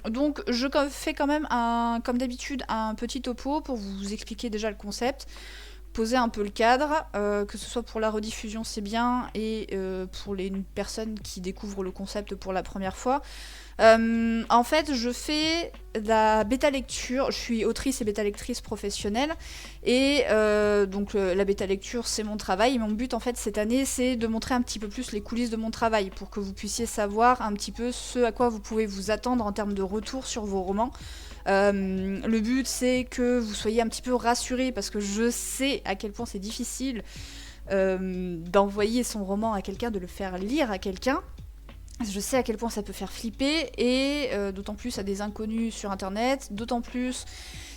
Donc je fais quand même, comme d'habitude, un petit topo pour vous expliquer déjà le concept, poser un peu le cadre, que ce soit pour la rediffusion c'est bien, et pour les personnes qui découvrent le concept pour la première fois. En fait, je fais la bêta lecture. Je suis autrice et bêta lectrice professionnelle. Et donc, la bêta lecture, c'est mon travail. Et mon but, en fait, cette année, c'est de montrer un petit peu plus les coulisses de mon travail pour que vous puissiez savoir un petit peu ce à quoi vous pouvez vous attendre en termes de retour sur vos romans. Le but, c'est que vous soyez un petit peu rassurés parce que je sais à quel point c'est difficile d'envoyer son roman à quelqu'un, de le faire lire à quelqu'un. Je sais à quel point ça peut faire flipper, et d'autant plus à des inconnus sur internet, d'autant plus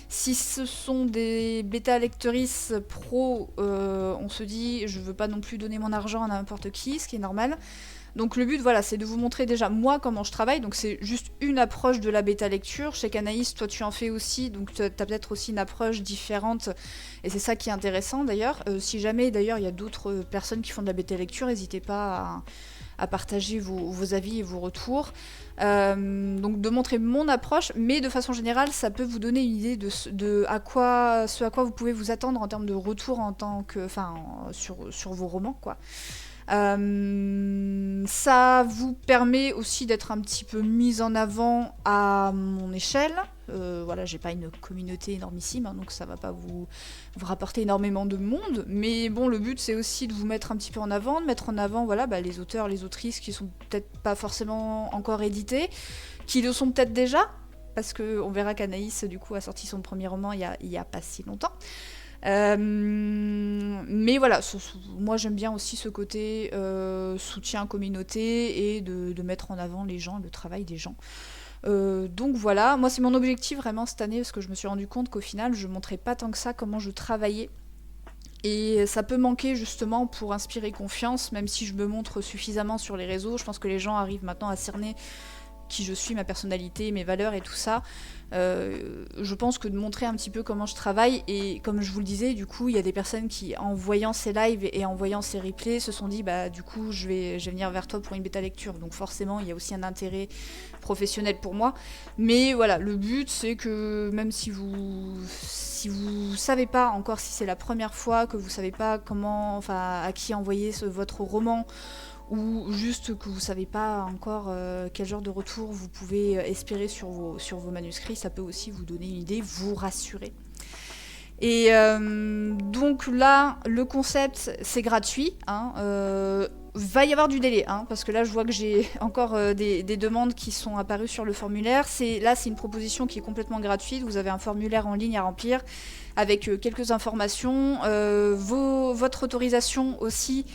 si ce sont des bêta-lectrices pro, on se dit je veux pas non plus donner mon argent à n'importe qui, ce qui est normal. Donc le but, voilà, c'est de vous montrer déjà moi comment je travaille, donc c'est juste une approche de la bêta-lecture. Je sais qu'Anaïs, toi tu en fais aussi, donc t'as peut-être aussi une approche différente, et c'est ça qui est intéressant d'ailleurs. Si jamais d'ailleurs il y a d'autres personnes qui font de la bêta-lecture, n'hésitez pas à partager vos avis et vos retours. Donc de montrer mon approche, mais de façon générale, ça peut vous donner une idée de ce à quoi vous pouvez vous attendre en termes de retour en tant que, enfin, sur vos romans, quoi. Ça vous permet aussi d'être un petit peu mise en avant à mon échelle. Voilà, j'ai pas une communauté énormissime, hein, donc ça va pas vous rapporter énormément de monde. Mais bon, le but c'est aussi de vous mettre un petit peu en avant, de mettre en avant voilà, les auteurs, les autrices qui sont peut-être pas forcément encore édités, qui le sont peut-être déjà, parce qu'on verra qu'Anaïs du coup a sorti son premier roman il y a pas si longtemps. Mais voilà, moi j'aime bien aussi ce côté soutien communauté et de mettre en avant les gens, le travail des gens. Donc voilà, moi c'est mon objectif vraiment cette année, parce que je me suis rendu compte qu'au final je montrais pas tant que ça comment je travaillais. Et ça peut manquer justement pour inspirer confiance, même si je me montre suffisamment sur les réseaux. Je pense que les gens arrivent maintenant à cerner qui je suis, ma personnalité, mes valeurs et tout ça. Je pense que de montrer un petit peu comment je travaille, et comme je vous le disais, du coup, il y a des personnes qui, en voyant ces lives et en voyant ces replays, se sont dit, bah du coup, je vais venir vers toi pour une bêta lecture. Donc forcément, il y a aussi un intérêt professionnel pour moi. Mais voilà, le but, c'est que même si vous savez pas encore, si c'est la première fois, que vous savez pas comment, enfin, à qui envoyer votre roman, ou juste que vous savez pas encore quel genre de retour vous pouvez espérer sur vos manuscrits, ça peut aussi vous donner une idée, vous rassurer. Et donc là, le concept, c'est gratuit. Hein, va y avoir du délai, hein, parce que là, je vois que j'ai encore des demandes qui sont apparues sur le formulaire. Là, c'est une proposition qui est complètement gratuite. Vous avez un formulaire en ligne à remplir avec quelques informations, votre autorisation aussi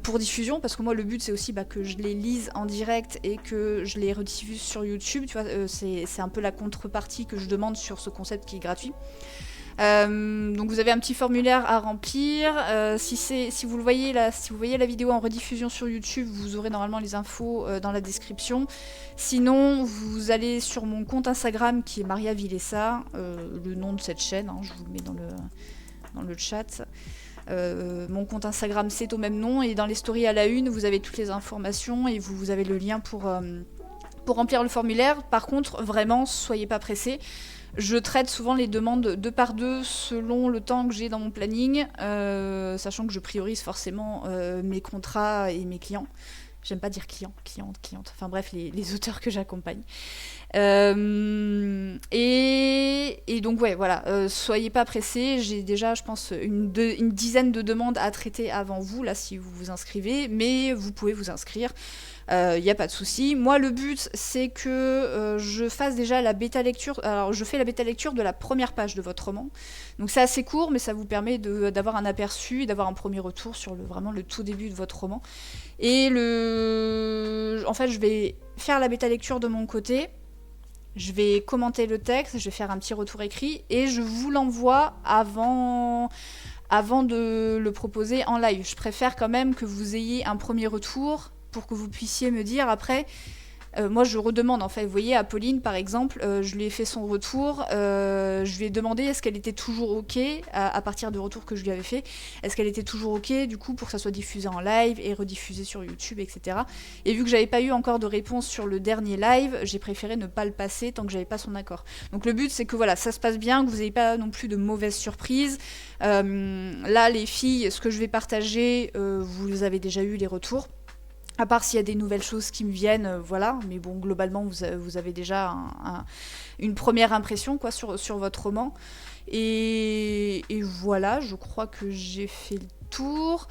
pour diffusion, parce que moi le but c'est aussi que je les lise en direct et que je les rediffuse sur YouTube, tu vois, c'est un peu la contrepartie que je demande sur ce concept qui est gratuit. Donc vous avez un petit formulaire à remplir. Si vous voyez la vidéo en rediffusion sur YouTube, vous aurez normalement les infos dans la description. Sinon, vous allez sur mon compte Instagram qui est Maria Villessa, le nom de cette chaîne, hein, je vous le mets dans le chat. Mon compte Instagram c'est au même nom, et dans les stories à la une vous avez toutes les informations et vous avez le lien pour remplir le formulaire. Par contre, vraiment, soyez pas pressés. Je traite souvent les demandes 2 par 2 selon le temps que j'ai dans mon planning, sachant que je priorise forcément mes contrats et mes clients. J'aime pas dire cliente. Enfin bref, les auteurs que j'accompagne. Et donc ouais, voilà, soyez pas pressés. J'ai déjà, je pense, une dizaine de demandes à traiter avant vous, là, si vous vous inscrivez. Mais vous pouvez vous inscrire. Y a pas de souci. Moi, le but, c'est que je fasse déjà la bêta lecture. Alors, je fais la bêta lecture de la première page de votre roman. Donc, c'est assez court, mais ça vous permet d'avoir un aperçu et d'avoir un premier retour sur vraiment le tout début de votre roman. Et en fait, je vais faire la bêta lecture de mon côté. Je vais commenter le texte, je vais faire un petit retour écrit et je vous l'envoie avant de le proposer en live. Je préfère quand même que vous ayez un premier retour pour que vous puissiez me dire après moi je redemande en fait. Vous voyez, Apolline par exemple, je lui ai fait son retour, je lui ai demandé est-ce qu'elle était toujours ok à partir du retour que je lui avais fait, est-ce qu'elle était toujours ok du coup pour que ça soit diffusé en live et rediffusé sur YouTube, etc. Et vu que j'avais pas eu encore de réponse sur le dernier live, j'ai préféré ne pas le passer tant que j'avais pas son accord. Donc le but c'est que voilà, ça se passe bien, que vous n'ayez pas non plus de mauvaises surprises. Là les filles, ce que je vais partager, vous avez déjà eu les retours. À part s'il y a des nouvelles choses qui me viennent, voilà. Mais bon, globalement, vous avez déjà une première impression quoi, sur votre roman. Et voilà, je crois que j'ai fait le tour.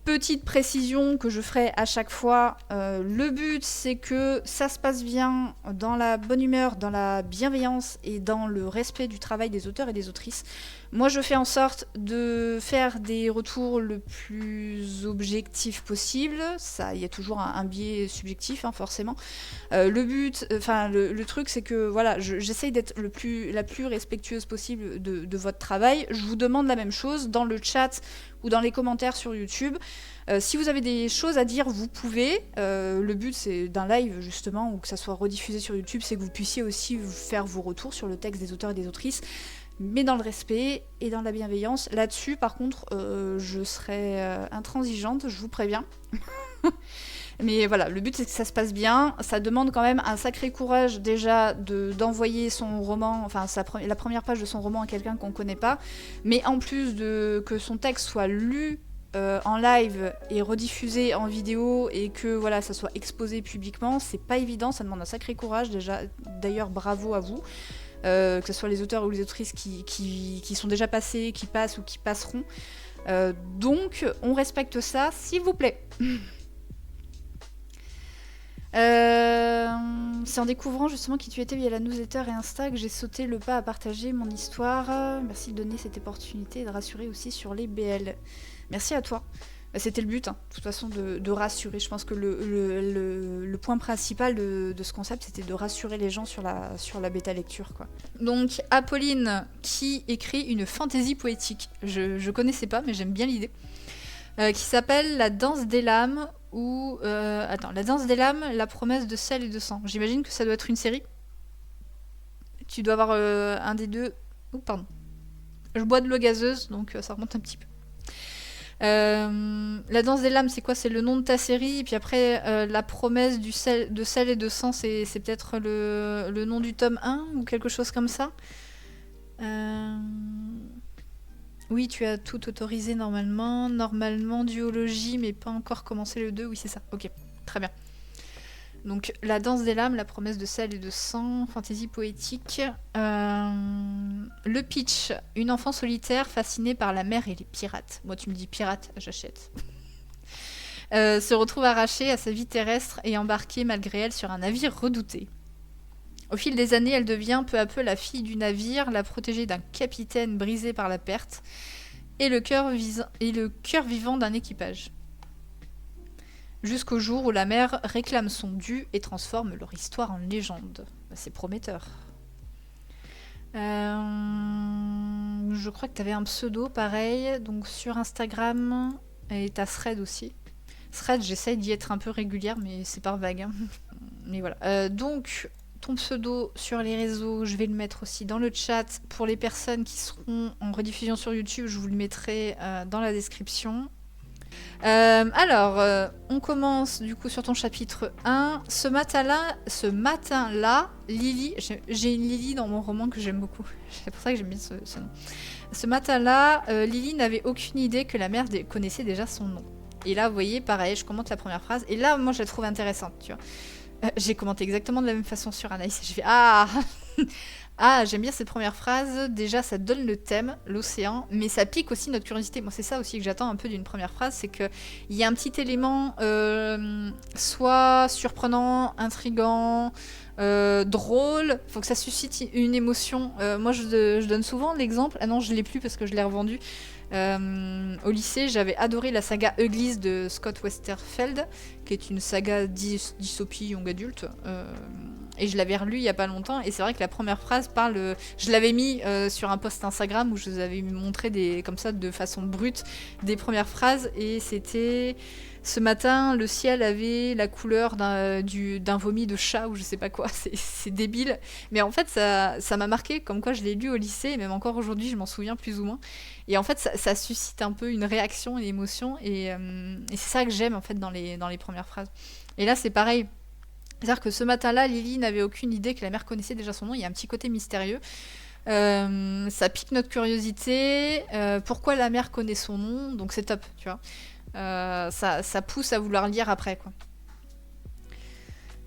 Petite précision que je ferai à chaque fois, le but c'est que ça se passe bien dans la bonne humeur, dans la bienveillance et dans le respect du travail des auteurs et des autrices. Moi je fais en sorte de faire des retours le plus objectifs possible, ça, il y a toujours un biais subjectif hein, forcément. Le truc c'est que voilà, j'essaye d'être la plus respectueuse possible de votre travail. Je vous demande la même chose dans le chat ou dans les commentaires sur YouTube. Si vous avez des choses à dire, vous pouvez. Le but, c'est d'un live, justement, ou que ça soit rediffusé sur YouTube, c'est que vous puissiez aussi faire vos retours sur le texte des auteurs et des autrices, mais dans le respect et dans la bienveillance. Là-dessus, par contre, je serai intransigeante, je vous préviens. Mais voilà, le but c'est que ça se passe bien. Ça demande quand même un sacré courage déjà d'envoyer son roman, enfin la première page de son roman à quelqu'un qu'on connaît pas. Mais en plus que son texte soit lu en live et rediffusé en vidéo et que voilà, ça soit exposé publiquement, c'est pas évident, ça demande un sacré courage déjà. D'ailleurs, bravo à vous. Que ce soit les auteurs ou les autrices qui sont déjà passés, qui passent ou qui passeront. Donc, on respecte ça, s'il vous plaît. C'est en découvrant justement qui tu étais via la newsletter et Insta que j'ai sauté le pas à partager mon histoire. Merci de donner cette opportunité et de rassurer aussi sur les BL. Merci à toi. C'était le but, hein, de toute façon, de rassurer. Je pense que le point principal de ce concept, c'était de rassurer les gens sur la bêta lecture, quoi. Donc, Apolline, qui écrit une fantaisie poétique. Je connaissais pas, mais j'aime bien l'idée. Qui s'appelle La danse des lames, ou... La danse des lames, la promesse de sel et de sang. J'imagine que ça doit être une série. Tu dois avoir un des deux... Oh, pardon. Je bois de l'eau gazeuse, donc ça remonte un petit peu. La danse des lames, c'est quoi? C'est le nom de ta série, et puis après la promesse de sel et de sang, c'est peut-être le nom du tome 1 ou quelque chose comme ça. Oui, tu as tout autorisé normalement duologie, mais pas encore commencé le 2, oui c'est ça, ok, très bien. Donc la danse des lames, la promesse de sel et de sang, fantaisie poétique. Le pitch, une enfant solitaire fascinée par la mer et les pirates. Moi tu me dis pirate, j'achète. Se retrouve arrachée à sa vie terrestre et embarquée malgré elle sur un navire redouté. Au fil des années, elle devient peu à peu la fille du navire, la protégée d'un capitaine brisé par la perte, et le cœur vivant d'un équipage. Jusqu'au jour où la mer réclame son dû et transforme leur histoire en légende. C'est prometteur. Je crois que tu avais un pseudo pareil, donc sur Instagram, et t'as Thread aussi. Thread, j'essaye d'y être un peu régulière, mais c'est par vague. Hein. Mais voilà. Donc, ton pseudo sur les réseaux, je vais le mettre aussi dans le chat. Pour les personnes qui seront en rediffusion sur YouTube, je vous le mettrai dans la description. On commence du coup sur ton chapitre 1. Ce matin-là, Lily, j'ai une Lily dans mon roman que j'aime beaucoup. C'est pour ça que j'aime bien ce nom. Ce matin-là, Lily n'avait aucune idée que la mère connaissait déjà son nom. Et là, vous voyez, pareil, je commente la première phrase. Et là, moi, je la trouve intéressante, tu vois. J'ai commenté exactement de la même façon sur Anaïs. Je fais ah j'aime bien cette première phrase. Déjà, ça donne le thème, l'océan, mais ça pique aussi notre curiosité. Moi, c'est ça aussi que j'attends un peu d'une première phrase, c'est qu'il y a un petit élément soit surprenant, intriguant, drôle. Faut que ça suscite une émotion. Moi, je donne souvent l'exemple. Ah non, je l'ai plus parce que je l'ai revendu. Au lycée, j'avais adoré la saga Uglies de Scott Westerfeld, qui est une saga dystopie young adulte. Et je l'avais relu il y a pas longtemps, et c'est vrai que la première phrase parle. Je l'avais mis sur un post Instagram où je vous avais montré comme ça de façon brute des premières phrases, et c'était ce matin le ciel avait la couleur d'un vomi de chat ou je sais pas quoi. C'est débile, mais en fait ça m'a marqué, comme quoi je l'ai lu au lycée, et même encore aujourd'hui je m'en souviens plus ou moins. Et en fait ça suscite un peu une réaction, une émotion, et c'est ça que j'aime en fait dans les premières phrases. Et là c'est pareil. C'est-à-dire que ce matin-là, Lily n'avait aucune idée que la mère connaissait déjà son nom. Il y a un petit côté mystérieux. Ça pique notre curiosité. Pourquoi la mère connaît son nom? Donc c'est top, tu vois. Ça pousse à vouloir lire après, quoi.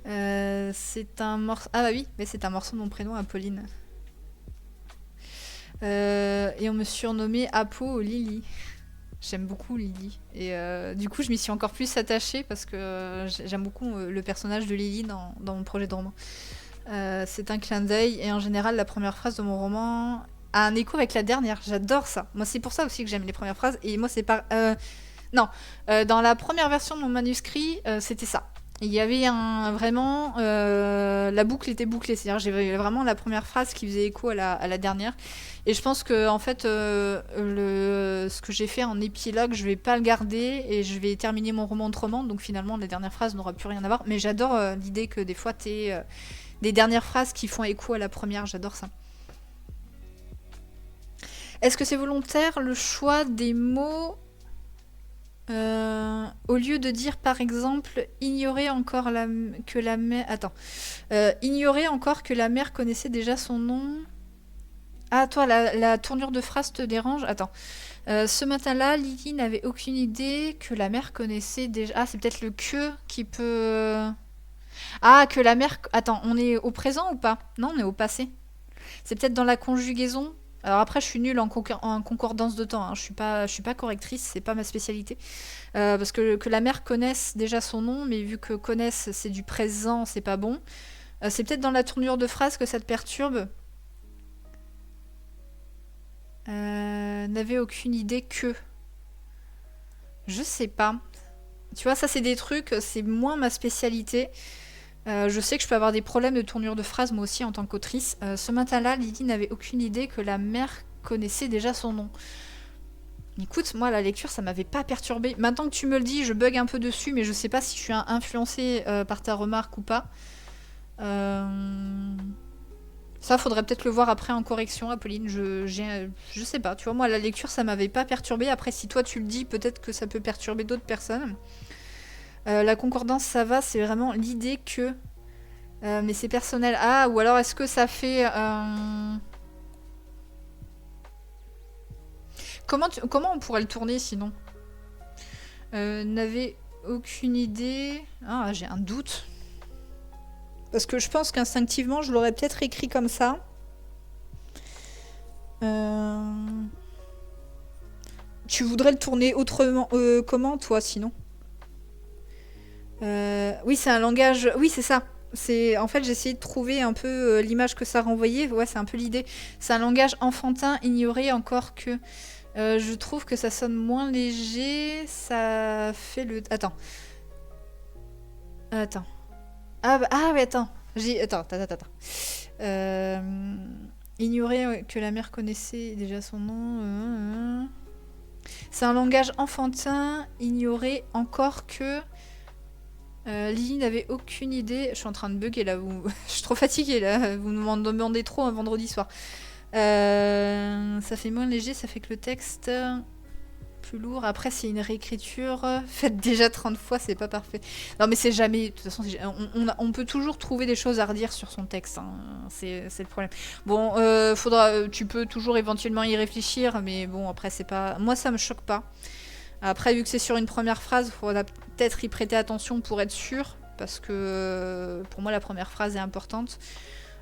C'est un morceau... Ah bah oui, mais c'est un morceau de mon prénom, Apolline. Et on me surnommait Apo Lily. J'aime beaucoup Lily. Et du coup, je m'y suis encore plus attachée parce que j'aime beaucoup le personnage de Lily dans mon projet de roman. C'est un clin d'œil, et en général, la première phrase de mon roman a un écho avec la dernière. J'adore ça. Moi, c'est pour ça aussi que j'aime les premières phrases. Et moi, c'est pas... Non, dans la première version de mon manuscrit, c'était ça. Il y avait vraiment... la boucle était bouclée. C'est-à-dire, j'avais vraiment la première phrase qui faisait écho à la dernière. Et je pense que en fait, ce que j'ai fait en épilogue, je vais pas le garder, et je vais terminer mon roman autrement. Donc finalement, la dernière phrase n'aura plus rien à voir. Mais j'adore l'idée que des fois, t'aies des dernières phrases qui font écho à la première. J'adore ça. Est-ce que c'est volontaire le choix des mots au lieu de dire par exemple ignorer encore que la mère. Attends. Ignorer encore que la mère connaissait déjà son nom. Ah, toi, la tournure de phrase te dérange? Attends. Ce matin-là, Lily n'avait aucune idée que la mère connaissait déjà. Ah, c'est peut-être le que qui peut. Ah, que la mère. Attends, on est au présent ou pas? Non, on est au passé. C'est peut-être dans la conjugaison. Alors après, je suis nulle en concordance de temps, hein. Je suis pas correctrice, c'est pas ma spécialité. Parce que la mère connaisse déjà son nom, mais vu que connaisse, c'est du présent, c'est pas bon. C'est peut-être dans la tournure de phrase que ça te perturbe. N'avait aucune idée que. Je sais pas. Tu vois, ça c'est des trucs, c'est moins ma spécialité. Je sais que je peux avoir des problèmes de tournure de phrase moi aussi en tant qu'autrice. Ce matin-là, Lydie n'avait aucune idée que la mère connaissait déjà son nom. Écoute, moi la lecture ça m'avait pas perturbée. Maintenant que tu me le dis, je bug un peu dessus, mais je sais pas si je suis influencée par ta remarque ou pas. Ça faudrait peut-être le voir après en correction, Apolline. Je sais pas, tu vois, moi la lecture ça m'avait pas perturbée. Après, si toi tu le dis, peut-être que ça peut perturber d'autres personnes. La concordance ça va, c'est vraiment l'idée que. Mais c'est personnel. Ah, ou alors est-ce que ça fait. Comment on pourrait le tourner sinon? N'avait aucune idée. Ah, j'ai un doute. Parce que je pense qu'instinctivement, je l'aurais peut-être écrit comme ça. Tu voudrais le tourner autrement. Comment, toi, sinon? Oui, c'est un langage. Oui, c'est ça. En fait, j'ai essayé de trouver un peu l'image que ça renvoyait. Ouais, c'est un peu l'idée. C'est un langage enfantin, ignoré, encore que. Je trouve que ça sonne moins léger. Ça fait le. Attends. Ah ouais, attends. Attends. Ignorer que la mère connaissait déjà son nom. C'est un langage enfantin, ignorer encore que. Lily n'avait aucune idée. Je suis en train de bugger là. Je suis trop fatiguée là. Vous m'en demandez trop un vendredi soir. Ça fait moins léger, ça fait que le texte plus lourd. Après, c'est une réécriture faite déjà 30 fois, c'est pas parfait. Non, mais c'est jamais. De toute façon, on peut toujours trouver des choses à redire sur son texte. Hein. C'est le problème. Bon, tu peux toujours éventuellement y réfléchir, mais bon, après, c'est pas. Moi, ça me choque pas. Après, vu que c'est sur une première phrase, il faudra peut-être y prêter attention pour être sûr, parce que pour moi, la première phrase est importante.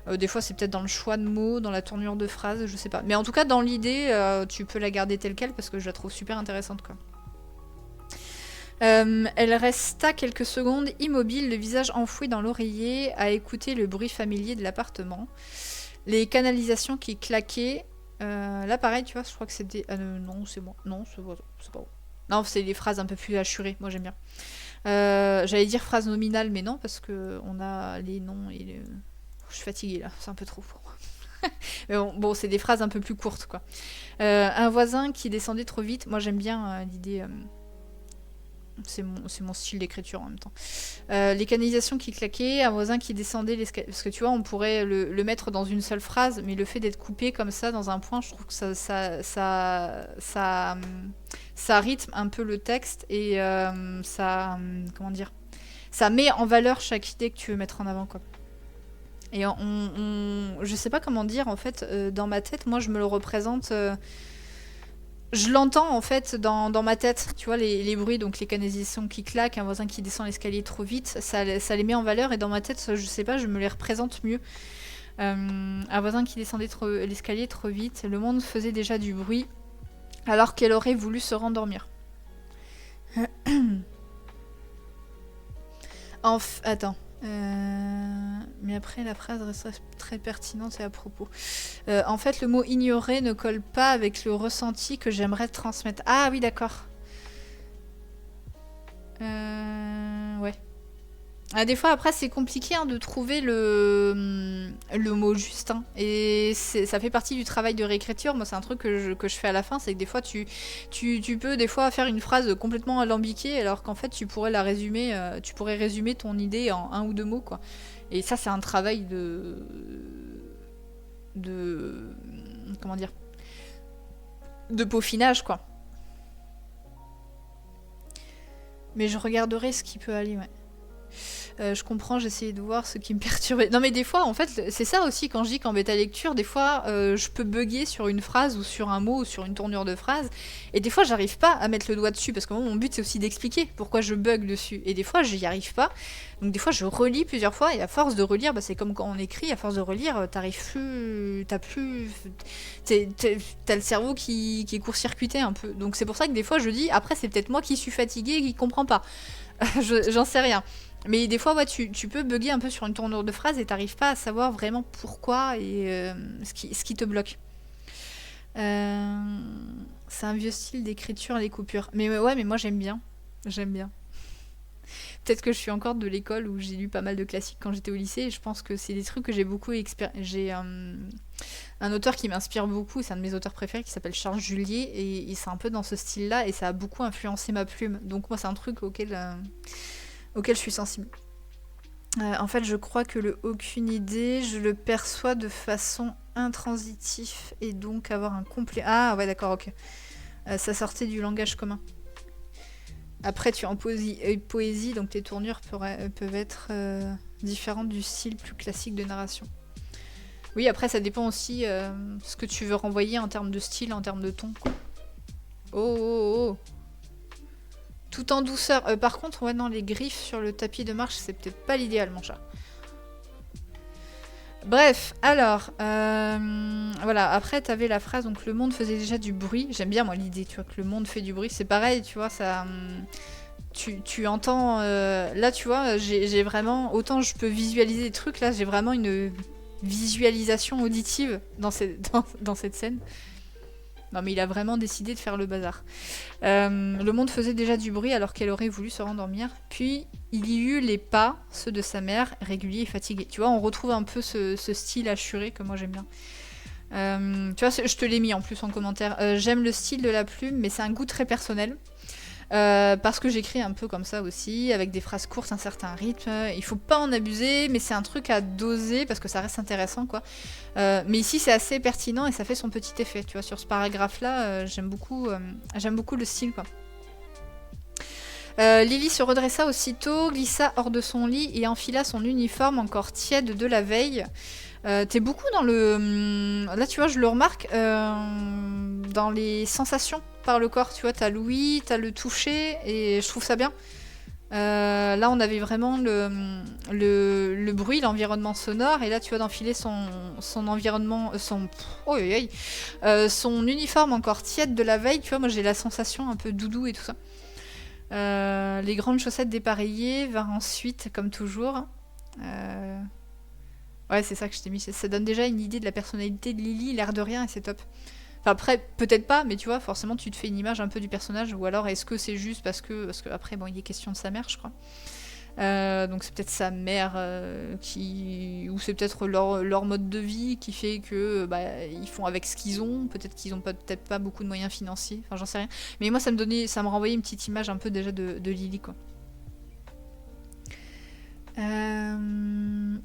Des fois, c'est peut-être dans le choix de mots, dans la tournure de phrase, je sais pas. Mais en tout cas, dans l'idée, tu peux la garder telle quelle, parce que je la trouve super intéressante, quoi. Elle resta quelques secondes immobile, le visage enfoui dans l'oreiller, à écouter le bruit familier de l'appartement. Les canalisations qui claquaient. Là, pareil, tu vois, je crois que c'était... non, c'est moi. Non, c'est pas bon. Non, c'est les phrases un peu plus hachurées. Moi, j'aime bien. J'allais dire phrase nominale, mais non, parce que on a les noms et je suis fatiguée là, c'est un peu trop pour moi. Mais bon, c'est des phrases un peu plus courtes, quoi. Un voisin qui descendait trop vite. Moi, j'aime bien l'idée. C'est mon style d'écriture en même temps. Les canalisations qui claquaient, un voisin qui descendait l'escalier. Parce que tu vois, on pourrait le mettre dans une seule phrase, mais le fait d'être coupé comme ça dans un point, je trouve que ça rythme un peu le texte et comment dire, ça met en valeur chaque idée que tu veux mettre en avant, quoi. Et je sais pas comment dire, en fait, dans ma tête, moi je me le représente. Je l'entends en fait dans ma tête, tu vois, les bruits, donc les canalisations qui claquent, un voisin qui descend l'escalier trop vite, ça les met en valeur et dans ma tête, je sais pas, je me les représente mieux. Un voisin qui descendait l'escalier trop vite, le monde faisait déjà du bruit alors qu'elle aurait voulu se rendormir. Attends. Mais après la phrase reste très pertinente et à propos. En fait, le mot ignorer ne colle pas avec le ressenti que j'aimerais transmettre. Ah oui, d'accord. Ouais. Ah, des fois, après, c'est compliqué de trouver le mot juste. Et ça fait partie du travail de réécriture. Moi, c'est un truc que je fais à la fin. C'est que des fois, tu peux des fois faire une phrase complètement alambiquée, alors qu'en fait, tu pourrais la résumer. Tu pourrais résumer ton idée en un ou deux mots, quoi. Et ça, c'est un travail comment dire, de peaufinage, quoi. Mais je regarderai ce qui peut aller, ouais. Je comprends, j'essayais de voir ce qui me perturbait. Non mais des fois, en fait, c'est ça aussi quand je dis qu'en bêta lecture, des fois, je peux bugger sur une phrase ou sur un mot ou sur une tournure de phrase. Et des fois, j'arrive pas à mettre le doigt dessus parce que mon but, c'est aussi d'expliquer pourquoi je bug dessus. Et des fois, j'y arrive pas. Donc des fois, je relis plusieurs fois et à force de relire, c'est comme quand on écrit, à force de relire, t'as le cerveau qui est court-circuité un peu. Donc c'est pour ça que des fois, je dis, après, c'est peut-être moi qui suis fatiguée et qui comprends pas. J'en sais rien. Mais des fois, ouais, tu peux bugger un peu sur une tournure de phrase et t'arrives pas à savoir vraiment pourquoi et ce qui te bloque. C'est un vieux style d'écriture, les coupures. Mais ouais, mais moi j'aime bien. J'aime bien. Peut-être que je suis encore de l'école où j'ai lu pas mal de classiques quand j'étais au lycée et je pense que c'est des trucs que j'ai beaucoup J'ai un auteur qui m'inspire beaucoup, c'est un de mes auteurs préférés qui s'appelle Charles Julier et c'est un peu dans ce style-là et ça a beaucoup influencé ma plume. Donc moi c'est un truc auquel je suis sensible. En fait, je crois que le aucune idée, je le perçois de façon intransitive et donc avoir un complet. Ah ouais, d'accord, ok. Ça sortait du langage commun. Après, tu es en poésie, donc tes tournures peuvent être différentes du style plus classique de narration. Oui, après, ça dépend aussi ce que tu veux renvoyer en termes de style, en termes de ton, quoi. Oh. Tout en douceur. Par contre, ouais, non, les griffes sur le tapis de marche, c'est peut-être pas l'idéal, mon chat. Bref, alors, voilà, après, t'avais la phrase, donc le monde faisait déjà du bruit. J'aime bien, moi, l'idée, tu vois, que le monde fait du bruit. C'est pareil, tu vois, ça... Tu entends... là, tu vois, j'ai vraiment... Autant je peux visualiser des trucs, là, j'ai vraiment une visualisation auditive dans cette scène. Non mais il a vraiment décidé de faire le bazar. Le monde faisait déjà du bruit alors qu'elle aurait voulu se rendormir. Puis il y eut les pas, ceux de sa mère, réguliers et fatigués. Tu vois, on retrouve un peu ce style assuré que moi j'aime bien. Tu vois, je te l'ai mis en plus en commentaire. J'aime le style de la plume, mais c'est un goût très personnel. Parce que j'écris un peu comme ça aussi, avec des phrases courtes, un certain rythme. Il faut pas en abuser, mais c'est un truc à doser parce que ça reste intéressant, quoi. Mais ici, c'est assez pertinent et ça fait son petit effet. Tu vois, sur ce paragraphe-là, j'aime beaucoup le style, quoi. Lily se redressa aussitôt, glissa hors de son lit et enfila son uniforme encore tiède de la veille. T'es beaucoup dans le... Là, tu vois, je le remarque dans les sensations par le corps. Tu vois, t'as l'ouïe, t'as le toucher, et je trouve ça bien. Là, on avait vraiment le bruit, l'environnement sonore, et là, tu vois, d'enfiler son environnement... son uniforme encore tiède de la veille. Tu vois, moi, j'ai la sensation un peu doudou et tout ça. Les grandes chaussettes dépareillées vinrent ensuite, comme toujours. Ouais, c'est ça que je t'ai mis. Ça donne déjà une idée de la personnalité de Lily, l'air de rien, et c'est top. Enfin, après, peut-être pas, mais tu vois, forcément, tu te fais une image un peu du personnage, ou alors est-ce que c'est juste parce que après, bon, il est question de sa mère, je crois. Donc c'est peut-être sa mère ou c'est peut-être leur mode de vie qui fait que ils font avec ce qu'ils ont. Peut-être qu'ils ont peut-être pas beaucoup de moyens financiers. Enfin, j'en sais rien. Mais moi, ça me renvoyait une petite image un peu déjà de Lily, quoi.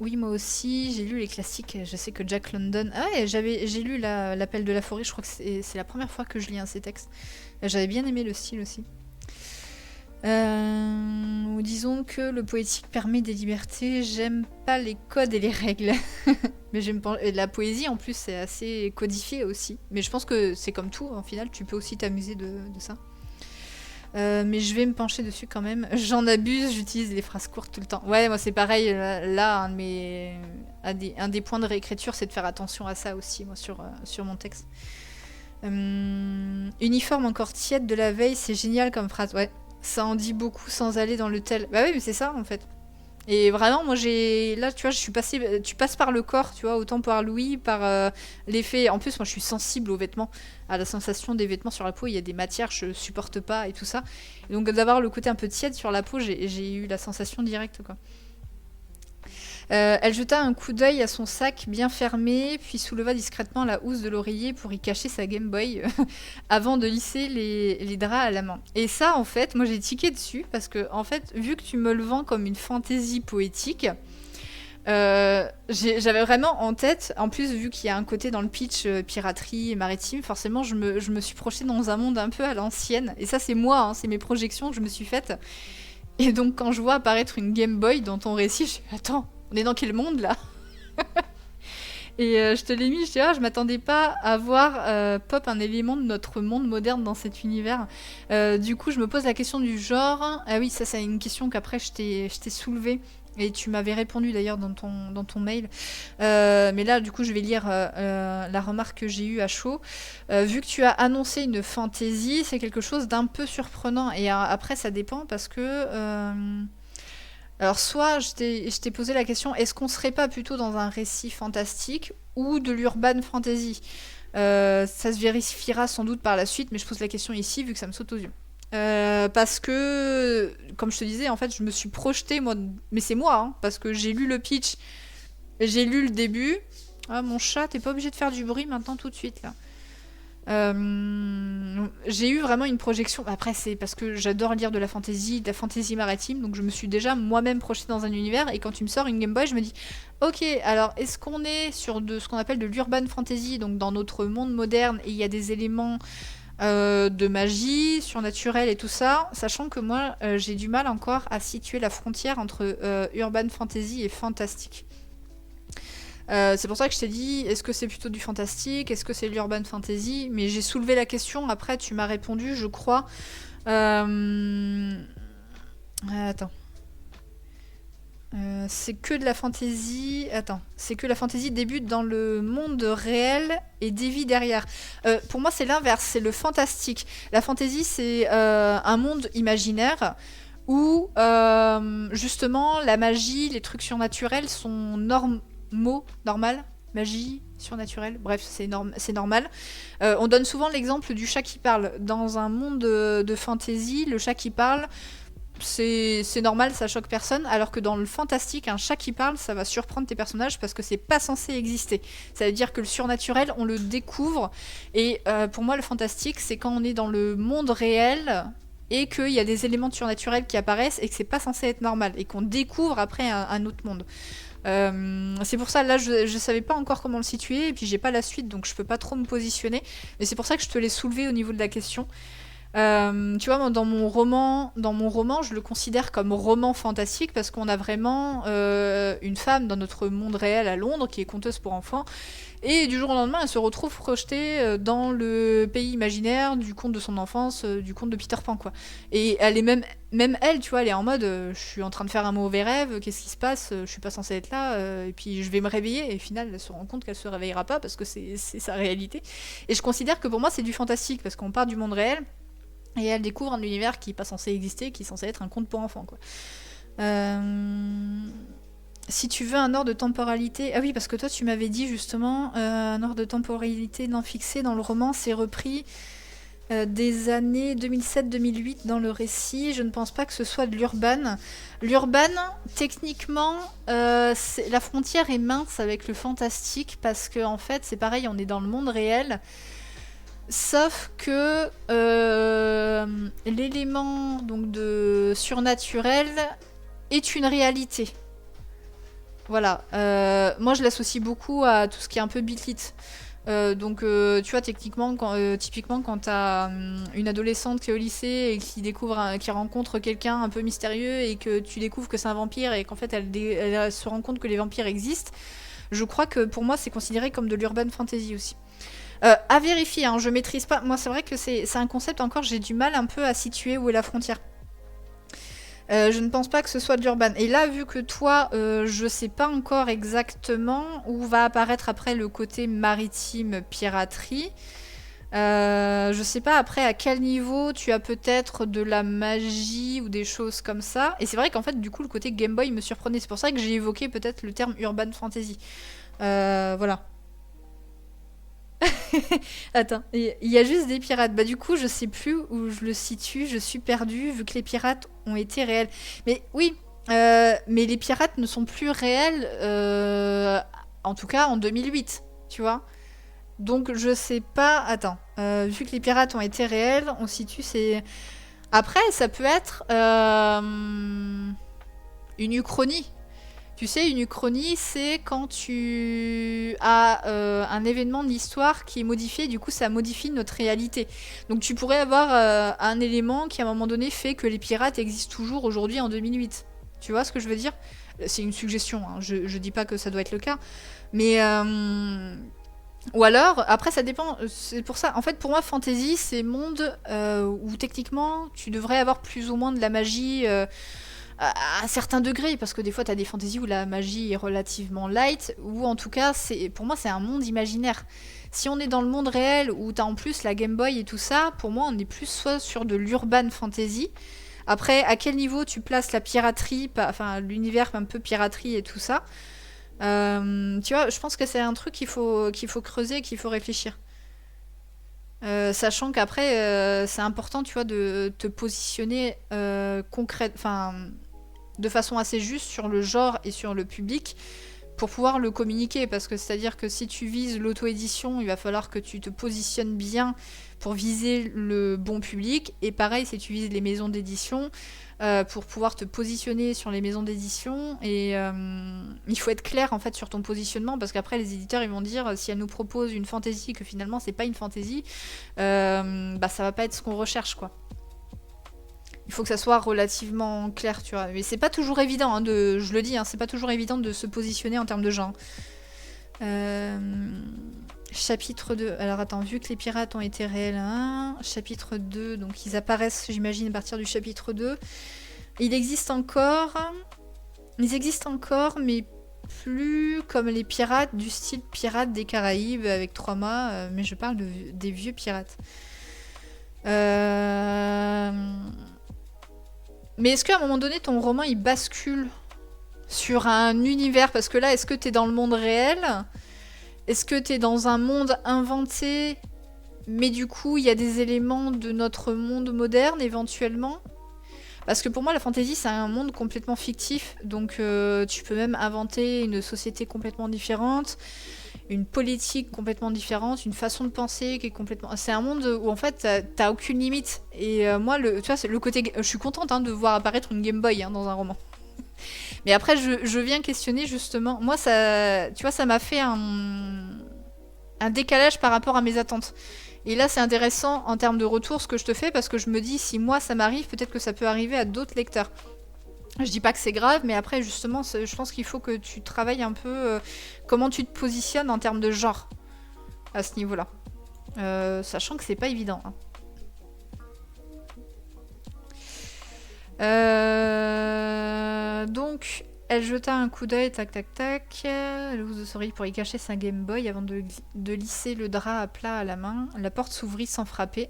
Oui, moi aussi, j'ai lu les classiques. Je sais que Jack London. Ah ouais, j'ai lu L'Appel de la forêt. Je crois que c'est la première fois que je lis un de ces textes. J'avais bien aimé le style aussi. Disons que le poétique permet des libertés. J'aime pas les codes et les règles. Mais j'aime pas. Et la poésie, en plus, c'est assez codifié aussi. Mais je pense que c'est comme tout, en final, tu peux aussi t'amuser de ça. Mais je vais me pencher dessus quand même. J'en abuse, j'utilise les phrases courtes tout le temps. Ouais, moi c'est pareil. Là, un des points de réécriture, c'est de faire attention à ça aussi, moi, sur mon texte. Uniforme encore tiède de la veille, c'est génial comme phrase. Ouais, ça en dit beaucoup sans aller dans le tel. Bah oui, mais c'est ça en fait. Et vraiment, moi là, tu vois, tu passes par le corps, tu vois, autant par l'ouïe, par l'effet. En plus, moi, je suis sensible aux vêtements, à la sensation des vêtements sur la peau. Il y a des matières, je supporte pas et tout ça. Et donc, d'avoir le côté un peu tiède sur la peau, j'ai eu la sensation directe, quoi. Elle jeta un coup d'œil à son sac bien fermé, puis souleva discrètement la housse de l'oreiller pour y cacher sa Game Boy, avant de lisser les draps à la main. Et ça, en fait, moi j'ai tiqué dessus, parce que, en fait, vu que tu me le vends comme une fantaisie poétique, j'avais vraiment en tête, en plus vu qu'il y a un côté dans le pitch piraterie et maritime, forcément je me suis projetée dans un monde un peu à l'ancienne. Et ça c'est moi, hein, c'est mes projections que je me suis faites. Et donc quand je vois apparaître une Game Boy dans ton récit, je suis attends, on est dans quel monde là? Et je te l'ai mis, je m'attendais pas à voir pop un élément de notre monde moderne dans cet univers. Du coup, je me pose la question du genre. Ah oui, ça c'est une question qu'après je t'ai soulevée. Et tu m'avais répondu d'ailleurs dans ton mail. Mais là, du coup, je vais lire la remarque que j'ai eue à chaud. Vu que tu as annoncé une fantaisie, c'est quelque chose d'un peu surprenant. Et après, ça dépend parce que... Alors, soit je t'ai posé la question, est-ce qu'on serait pas plutôt dans un récit fantastique ou de l'urban fantasy? Ça se vérifiera sans doute par la suite, mais je pose la question ici vu que ça me saute aux yeux. Parce que, comme je te disais, en fait, je me suis projetée, moi, mais c'est moi, hein, parce que j'ai lu le pitch, j'ai lu le début. Ah, mon chat, t'es pas obligé de faire du bruit maintenant tout de suite, là. J'ai eu vraiment une projection. Après, c'est parce que j'adore lire de la fantasy maritime, donc je me suis déjà moi-même projetée dans un univers. Et quand tu me sors une Game Boy, je me dis, ok, alors est-ce qu'on est sur ce qu'on appelle de l'urban fantasy, donc dans notre monde moderne, et il y a des éléments de magie, surnaturelle et tout ça, sachant que moi, j'ai du mal encore à situer la frontière entre urban fantasy et fantastique. C'est pour ça que je t'ai dit, est-ce que c'est plutôt du fantastique, est-ce que c'est l'urban fantasy? Mais j'ai soulevé la question, après tu m'as répondu, je crois. Attends. C'est que de la fantasy. Attends, c'est que la fantasy débute dans le monde réel et dévie derrière. Pour moi, c'est l'inverse, c'est le fantastique. La fantasy, c'est un monde imaginaire où justement la magie, les trucs surnaturels sont normal. Magie, surnaturel, bref, c'est normal. On donne souvent l'exemple du chat qui parle. Dans un monde de fantasy, le chat qui parle, c'est normal, ça choque personne, alors que dans le fantastique, un chat qui parle, ça va surprendre tes personnages parce que c'est pas censé exister. Ça veut dire que le surnaturel, on le découvre, et pour moi, le fantastique, c'est quand on est dans le monde réel et qu'il y a des éléments surnaturels qui apparaissent et que c'est pas censé être normal, et qu'on découvre après un autre monde. C'est pour ça, là, je savais pas encore comment le situer, et puis j'ai pas la suite, donc je peux pas trop me positionner, mais c'est pour ça que je te l'ai soulevé au niveau de la question. Tu vois, moi, dans mon roman, je le considère comme roman fantastique parce qu'on a vraiment une femme dans notre monde réel à Londres qui est conteuse pour enfants, et du jour au lendemain, elle se retrouve projetée dans le pays imaginaire du conte de son enfance, du conte de Peter Pan, quoi. Et elle est même elle, tu vois, elle est en mode, je suis en train de faire un mauvais rêve, qu'est-ce qui se passe? Je suis pas censée être là, et puis je vais me réveiller, et au final, elle se rend compte qu'elle se réveillera pas parce que c'est sa réalité. Et je considère que pour moi, c'est du fantastique parce qu'on part du monde réel. Et elle découvre un univers qui n'est pas censé exister, qui est censé être un conte pour enfants, quoi. Si tu veux un ordre de temporalité... Ah oui, parce que toi, tu m'avais dit justement un ordre de temporalité non fixé dans le roman, c'est repris Des années 2007-2008 dans le récit, je ne pense pas que ce soit de l'urban. L'urban, techniquement, la frontière est mince avec le fantastique parce que en fait, c'est pareil, on est dans le monde réel, sauf que l'élément donc de surnaturel est une réalité. Voilà. Moi, je l'associe beaucoup à tout ce qui est un peu Beat It. Donc, tu vois, techniquement, typiquement, quand t'as une adolescente qui est au lycée et qui rencontre quelqu'un un peu mystérieux et que tu découvres que c'est un vampire et qu'en fait elle se rend compte que les vampires existent, je crois que pour moi c'est considéré comme de l'urban fantasy aussi. À vérifier, hein, je maîtrise pas. Moi, c'est vrai que c'est un concept encore, j'ai du mal un peu à situer où est la frontière. Je ne pense pas que ce soit de l'urban. Et là, vu que toi, je sais pas encore exactement où va apparaître après le côté maritime piraterie. Je sais pas après à quel niveau tu as peut-être de la magie ou des choses comme ça. Et c'est vrai qu'en fait, du coup, le côté Game Boy me surprenait. C'est pour ça que j'ai évoqué peut-être le terme urban fantasy. Voilà. Attends, il y a juste des pirates. Bah du coup, je sais plus où je le situe, je suis perdue vu que les pirates ont été réels. Mais oui, mais les pirates ne sont plus réels, en tout cas en 2008, tu vois. Donc je sais pas. Attends, vu que les pirates ont été réels, on situe c'est. Après, ça peut être une uchronie. Tu sais, une uchronie, c'est quand tu as un événement de l'histoire qui est modifié, du coup ça modifie notre réalité. Donc tu pourrais avoir un élément qui à un moment donné fait que les pirates existent toujours aujourd'hui en 2008. Tu vois ce que je veux dire? C'est une suggestion, hein. Je dis pas que ça doit être le cas. Mais... ou alors, après ça dépend, c'est pour ça, en fait pour moi fantasy c'est monde où techniquement tu devrais avoir plus ou moins de la magie à un certain degré, parce que des fois t'as des fantaisies où la magie est relativement light, ou en tout cas pour moi c'est un monde imaginaire. Si on est dans le monde réel où t'as en plus la Game Boy et tout ça, pour moi on est plus soit sur de l'urban fantasy. Après, à quel niveau tu places la piraterie, enfin l'univers un peu piraterie et tout ça, tu vois, je pense que c'est un truc qu'il faut creuser, qu'il faut réfléchir. Sachant qu'après, c'est important, tu vois, de te positionner enfin, de façon assez juste sur le genre et sur le public pour pouvoir le communiquer. Parce que c'est-à-dire que si tu vises l'auto-édition, il va falloir que tu te positionnes bien pour viser le bon public. Et pareil, si tu vises les maisons d'édition, pour pouvoir te positionner sur les maisons d'édition. Et il faut être clair en fait sur ton positionnement, parce qu'après les éditeurs ils vont dire si elle nous propose une fantaisie que finalement c'est pas une fantaisie, bah ça va pas être ce qu'on recherche quoi. Il faut que ça soit relativement clair, tu vois. Mais c'est pas toujours évident, hein, je le dis, hein, c'est pas toujours évident de se positionner en termes de genre. Chapitre 2. Alors attends, vu que les pirates ont été réels, hein, chapitre 2, donc ils apparaissent, j'imagine, à partir du chapitre 2. Ils existent encore, mais plus comme les pirates du style Pirates des Caraïbes avec 3 mâts, mais je parle des vieux pirates. Mais est-ce qu'à un moment donné, ton roman, il bascule sur un univers? Parce que là, est-ce que t'es dans le monde réel? Est-ce que t'es dans un monde inventé, mais du coup, il y a des éléments de notre monde moderne, éventuellement? Parce que pour moi, la fantasy, c'est un monde complètement fictif. Donc, tu peux même inventer une société complètement différente, une politique complètement différente, une façon de penser qui est complètement... C'est un monde où, en fait, t'as aucune limite. Et moi, tu vois, c'est le côté... Je suis contente hein, de voir apparaître une Game Boy hein, dans un roman. Mais après, je viens questionner, justement... Moi, ça, tu vois, ça m'a fait un décalage par rapport à mes attentes. Et là, c'est intéressant en termes de retour ce que je te fais, parce que je me dis, si moi ça m'arrive, peut-être que ça peut arriver à d'autres lecteurs. Je dis pas que c'est grave, mais après, justement, je pense qu'il faut que tu travailles un peu comment tu te positionnes en termes de genre à ce niveau-là. Sachant que c'est pas évident. Hein. Donc, elle jeta un coup d'œil, tac tac tac. Elle ouvre de souris pour y cacher sa Game Boy avant de lisser le drap à plat à la main. La porte s'ouvrit sans frapper.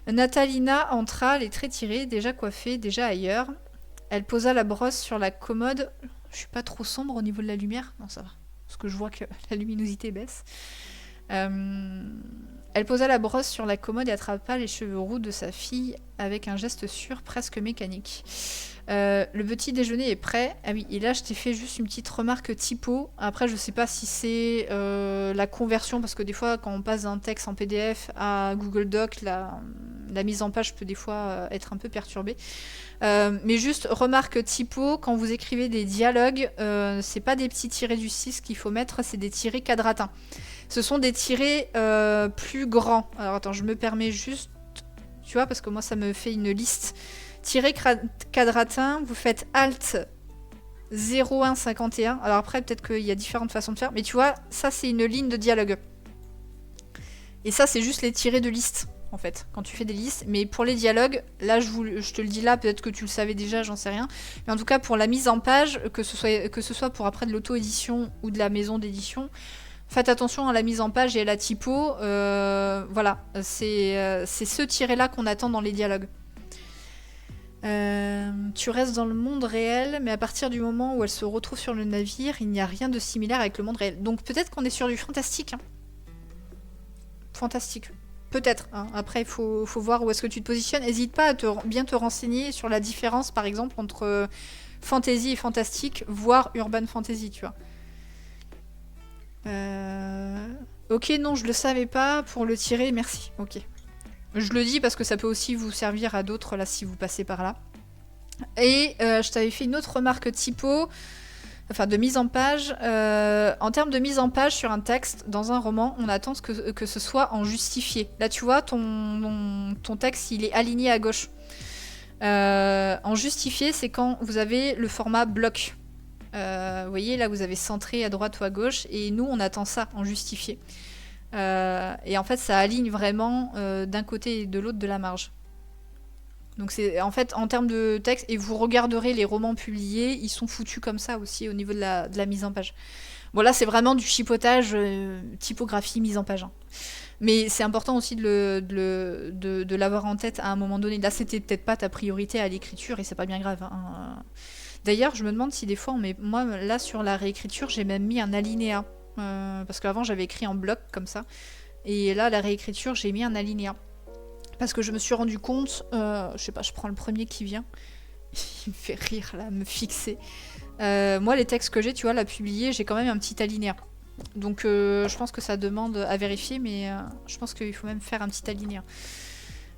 Natalina entra, les traits tirés, déjà coiffée, déjà ailleurs. Elle posa la brosse sur la commode. Je suis pas trop sombre au niveau de la lumière? Non, ça va. Parce que je vois que la luminosité baisse. Euh, Elle posa la brosse sur la commode et attrapa les cheveux roux de sa fille avec un geste sûr, presque mécanique. Le petit déjeuner est prêt. Ah oui, et là je t'ai fait juste une petite remarque typo. Après je sais pas si c'est la conversion, parce que des fois quand on passe d'un texte en PDF à Google Doc, la mise en page peut des fois être un peu perturbée. Mais juste remarque typo, quand vous écrivez des dialogues, c'est pas des petits tirés du 6 qu'il faut mettre, c'est des tirés quadratins. Ce sont des tirés plus grands. Alors attends, je me permets juste, tu vois, parce que moi ça me fait une liste. Tiré quadratin, vous faites Alt 0151. Alors après, peut-être qu'il y a différentes façons de faire, mais tu vois, ça c'est une ligne de dialogue. Et ça, c'est juste les tirés de liste, en fait, quand tu fais des listes. Mais pour les dialogues, là, je te le dis là, peut-être que tu le savais déjà, j'en sais rien. Mais en tout cas, pour la mise en page, que ce soit pour après de l'auto-édition ou de la maison d'édition, faites attention à la mise en page et à la typo. Voilà, c'est ce tiré-là qu'on attend dans les dialogues. Tu restes dans le monde réel, mais à partir du moment où elle se retrouve sur le navire, il n'y a rien de similaire avec le monde réel. Donc peut-être qu'on est sur du fantastique. Hein. Fantastique. Peut-être. Hein. Après, il faut voir où est-ce que tu te positionnes. N'hésite pas à bien te renseigner sur la différence, par exemple, entre fantasy et fantastique, voire urban fantasy, tu vois. Ok, non, je le savais pas. Pour le tirer, merci. Ok. Je le dis parce que ça peut aussi vous servir à d'autres, là, si vous passez par là. Et je t'avais fait une autre remarque typo, enfin de mise en page. En termes de mise en page sur un texte, dans un roman, on attend que ce soit en justifié. Là, tu vois, ton texte, il est aligné à gauche. En justifié, c'est quand vous avez le format bloc. Vous voyez, là, vous avez centré à droite ou à gauche. Et nous, on attend ça en justifié. Et en fait, ça aligne vraiment d'un côté et de l'autre de la marge. Donc c'est en fait en termes de texte, et vous regarderez les romans publiés, ils sont foutus comme ça aussi au niveau de la mise en page. Bon là c'est vraiment du chipotage, typographie, mise en page. Hein. Mais c'est important aussi de l'avoir en tête à un moment donné. Là c'était peut-être pas ta priorité à l'écriture et c'est pas bien grave. Hein. D'ailleurs je me demande si des fois, moi là sur la réécriture j'ai même mis un alinéa. Parce qu'avant j'avais écrit en bloc comme ça. Et là la réécriture j'ai mis un alinéa. Parce que je me suis rendu compte, je sais pas, je prends le premier qui vient. Il me fait rire là, me fixer. Moi, les textes que j'ai, tu vois, là, publiés, j'ai quand même un petit alinéa. Donc, je pense que ça demande à vérifier, mais je pense qu'il faut même faire un petit alinéa.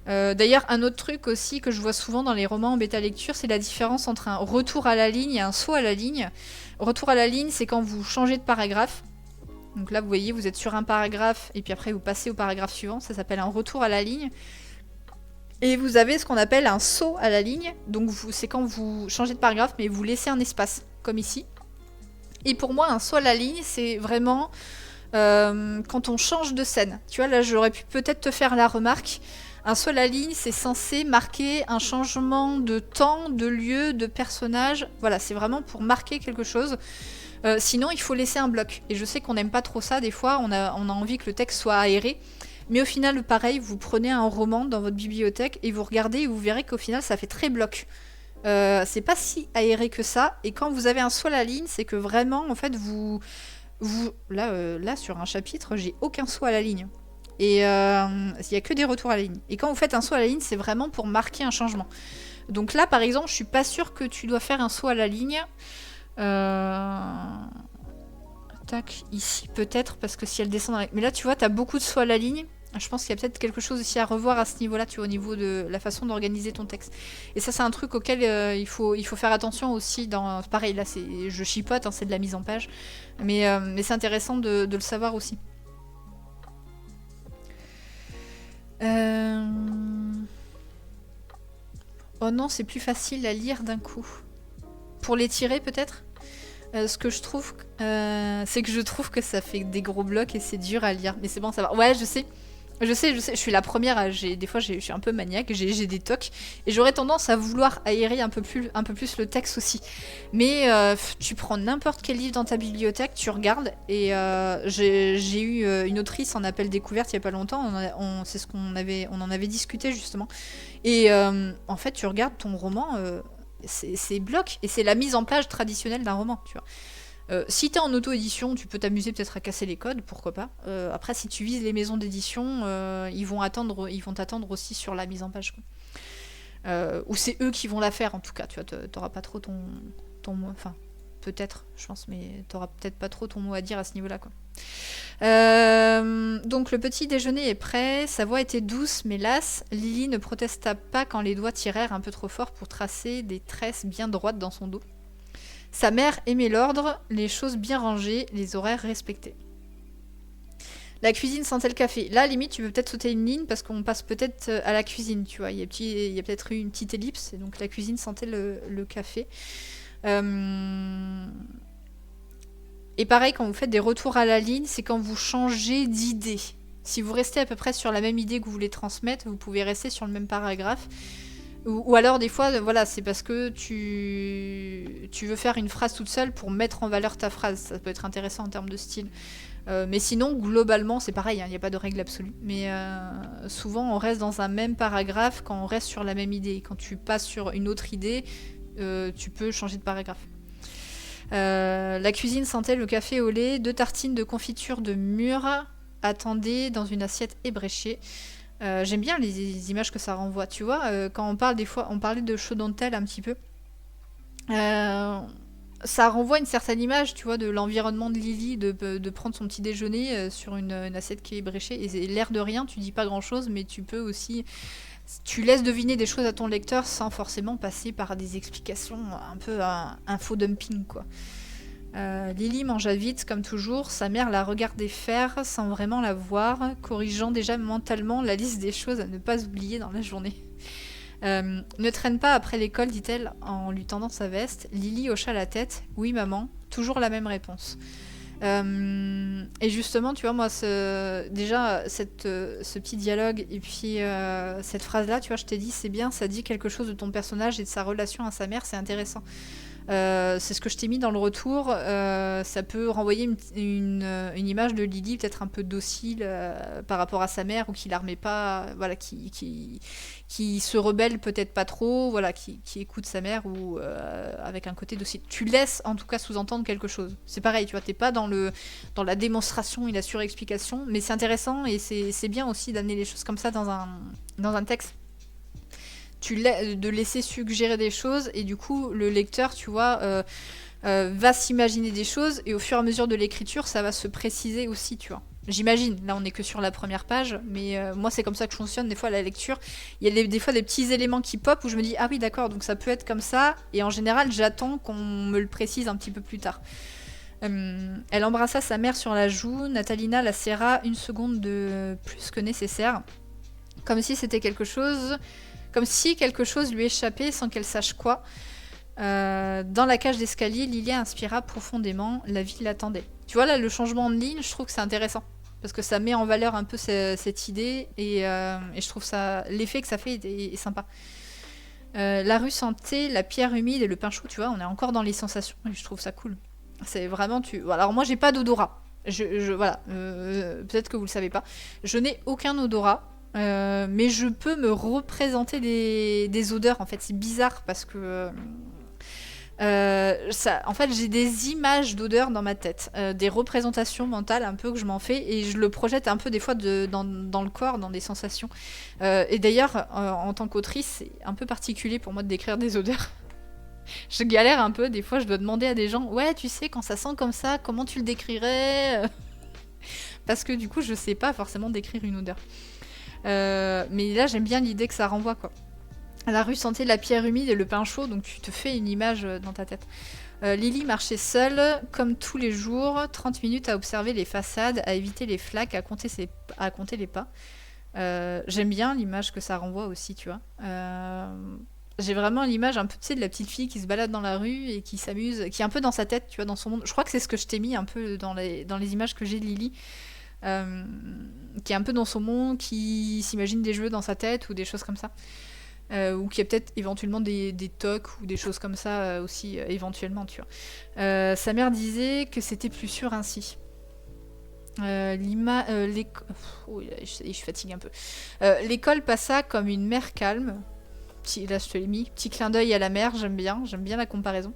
D'ailleurs, un autre truc aussi que je vois souvent dans les romans en bêta lecture, c'est la différence entre un retour à la ligne et un saut à la ligne. Retour à la ligne, c'est quand vous changez de paragraphe. Donc là, vous voyez, vous êtes sur un paragraphe, et puis après, vous passez au paragraphe suivant. Ça s'appelle un retour à la ligne. Et vous avez ce qu'on appelle un saut à la ligne. Donc c'est quand vous changez de paragraphe, mais vous laissez un espace, comme ici. Et pour moi, un saut à la ligne, c'est vraiment quand on change de scène. Tu vois, là, j'aurais pu peut-être te faire la remarque. Un saut à la ligne, c'est censé marquer un changement de temps, de lieu, de personnage. Voilà, c'est vraiment pour marquer quelque chose. Sinon, il faut laisser un bloc. Et je sais qu'on n'aime pas trop ça. Des fois, on a envie que le texte soit aéré. Mais au final, pareil, vous prenez un roman dans votre bibliothèque et vous regardez et vous verrez qu'au final, ça fait très bloc. C'est pas si aéré que ça. Et quand vous avez un saut à la ligne, c'est que vraiment, en fait, là, sur un chapitre, j'ai aucun saut à la ligne. Et il y a que des retours à la ligne. Et quand vous faites un saut à la ligne, c'est vraiment pour marquer un changement. Donc là, par exemple, je suis pas sûre que tu dois faire un saut à la ligne. Tac, ici peut-être, parce que si elle descend dans la... Mais là, tu vois, t'as beaucoup de sauts à la ligne. Je pense qu'il y a peut-être quelque chose aussi à revoir à ce niveau-là, tu vois, au niveau de la façon d'organiser ton texte. Et ça, c'est un truc auquel il faut faire attention aussi. Pareil, là, je chipote, hein, c'est de la mise en page. Mais c'est intéressant de le savoir aussi. Oh non, c'est plus facile à lire d'un coup. Pour les tirer, peut-être ce que je trouve, c'est que je trouve que ça fait des gros blocs et c'est dur à lire. Mais c'est bon, ça va. Ouais, je sais. Je suis la première. Des fois, je suis un peu maniaque, j'ai des tocs. Et j'aurais tendance à vouloir aérer un peu plus le texte aussi. Mais tu prends n'importe quel livre dans ta bibliothèque, tu regardes. Et j'ai eu une autrice en appel découverte il y a pas longtemps. C'est ce on en avait discuté justement. Et en fait, tu regardes ton roman... c'est bloc et c'est la mise en page traditionnelle d'un roman, tu vois. Si t'es en auto-édition, tu peux t'amuser peut-être à casser les codes, pourquoi pas. Après, si tu vises les maisons d'édition, ils vont t'attendre aussi sur la mise en page, quoi. Ou c'est eux qui vont la faire en tout cas, tu vois, t'auras pas trop ton mot, enfin peut-être, je pense, mais t'auras peut-être pas trop ton mot à dire à ce niveau-là, quoi. Donc le petit déjeuner est prêt, sa voix était douce mais lasse. Lily ne protesta pas quand les doigts tirèrent un peu trop fort pour tracer des tresses bien droites dans son dos. Sa mère aimait l'ordre, les choses bien rangées, les horaires respectés. La cuisine sentait le café. Là, limite, tu peux peut-être sauter une ligne parce qu'on passe peut-être à la cuisine, tu vois. Il y a peut-être eu une petite ellipse, et donc la cuisine sentait le café. Euh, Et pareil, quand vous faites des retours à la ligne, c'est quand vous changez d'idée. Si vous restez à peu près sur la même idée que vous voulez transmettre, vous pouvez rester sur le même paragraphe. Ou alors, des fois, voilà, c'est parce que tu veux faire une phrase toute seule pour mettre en valeur ta phrase. Ça peut être intéressant en termes de style. Mais sinon, globalement, c'est pareil, il n'y a pas de règle absolue. Mais souvent, on reste dans un même paragraphe quand on reste sur la même idée. Quand tu passes sur une autre idée, tu peux changer de paragraphe. La cuisine sentait le café au lait, 2 tartines de confiture de mûre attendaient dans une assiette ébréchée. J'aime bien les images que ça renvoie. Tu vois, quand on parle des fois, on parlait de chaud dentelle un petit peu. Euh, Ça renvoie une certaine image, tu vois, de l'environnement de Lily, de prendre son petit déjeuner sur une assiette qui est ébréchée. Et l'air de rien, tu dis pas grand chose, mais tu peux aussi. Tu laisses deviner des choses à ton lecteur sans forcément passer par des explications un peu info dumping, quoi. Lily mangea vite, comme toujours. Sa mère la regardait faire sans vraiment la voir, corrigeant déjà mentalement la liste des choses à ne pas oublier dans la journée. Ne traîne pas après l'école, dit-elle en lui tendant sa veste. Lily hocha la tête. Oui, maman. Toujours la même réponse. Et justement, tu vois, moi, déjà, ce petit dialogue et puis cette phrase-là, tu vois, je t'ai dit, c'est bien, ça dit quelque chose de ton personnage et de sa relation à sa mère, c'est intéressant. C'est ce que je t'ai mis dans le retour. Ça peut renvoyer une image de Lily peut-être un peu docile par rapport à sa mère ou qui la remet pas, voilà, qui se rebelle peut-être pas trop, voilà, qui écoute sa mère ou avec un côté docile. Tu laisses en tout cas sous-entendre quelque chose. C'est pareil, tu vois, t'es pas dans la démonstration et la surexplication, mais c'est intéressant et c'est bien aussi d'amener les choses comme ça dans un texte. De laisser suggérer des choses et du coup le lecteur, tu vois, va s'imaginer des choses et au fur et à mesure de l'écriture ça va se préciser aussi, tu vois. J'imagine, là on est que sur la première page, mais moi c'est comme ça que je fonctionne des fois à la lecture. Il y a des fois des petits éléments qui pop où je me dis ah oui d'accord, donc ça peut être comme ça, et en général j'attends qu'on me le précise un petit peu plus tard. Elle embrassa sa mère sur la joue, Natalina la serra une seconde de plus que nécessaire, comme si c'était comme si quelque chose lui échappait sans qu'elle sache quoi. Dans la cage d'escalier, Lilia inspira profondément. La vie l'attendait. Tu vois là, le changement de ligne, je trouve que c'est intéressant. Parce que ça met en valeur un peu cette idée. Et je trouve ça, l'effet que ça fait est sympa. La rue sentait la pierre humide et le pain chaud, tu vois. On est encore dans les sensations. Et je trouve ça cool. C'est vraiment... Alors moi, j'ai pas d'odorat. Voilà. Peut-être que vous le savez pas. Je n'ai aucun odorat. Mais je peux me représenter des odeurs. En fait, c'est bizarre parce que en fait, j'ai des images d'odeurs dans ma tête, des représentations mentales un peu que je m'en fais et je le projette un peu des fois dans le corps, dans des sensations. Et d'ailleurs, en tant qu'autrice, c'est un peu particulier pour moi de décrire des odeurs. Je galère un peu, des fois je dois demander à des gens, ouais, tu sais, quand ça sent comme ça, comment tu le décrirais? Parce que du coup, je sais pas forcément décrire une odeur. Mais là, j'aime bien l'idée que ça renvoie, quoi. La rue sentait la pierre humide et le pain chaud, donc tu te fais une image dans ta tête. Lily marchait seule, comme tous les jours, 30 minutes à observer les façades, à éviter les flaques, à compter les pas. J'aime bien l'image que ça renvoie aussi, tu vois. J'ai vraiment l'image un peu, tu sais, de la petite fille qui se balade dans la rue et qui s'amuse, qui est un peu dans sa tête, tu vois, dans son monde. Je crois que c'est ce que je t'ai mis un peu dans les images que j'ai de Lily. Qui est un peu dans son monde, qui s'imagine des jeux dans sa tête ou des choses comme ça. Ou qui a peut-être éventuellement des tocs ou des choses comme ça aussi, éventuellement, tu vois. Sa mère disait que c'était plus sûr ainsi. Oh, je fatigue un peu. L'école passa comme une mer calme. Là, je te l'ai mis. Petit clin d'œil à la mer, j'aime bien la comparaison.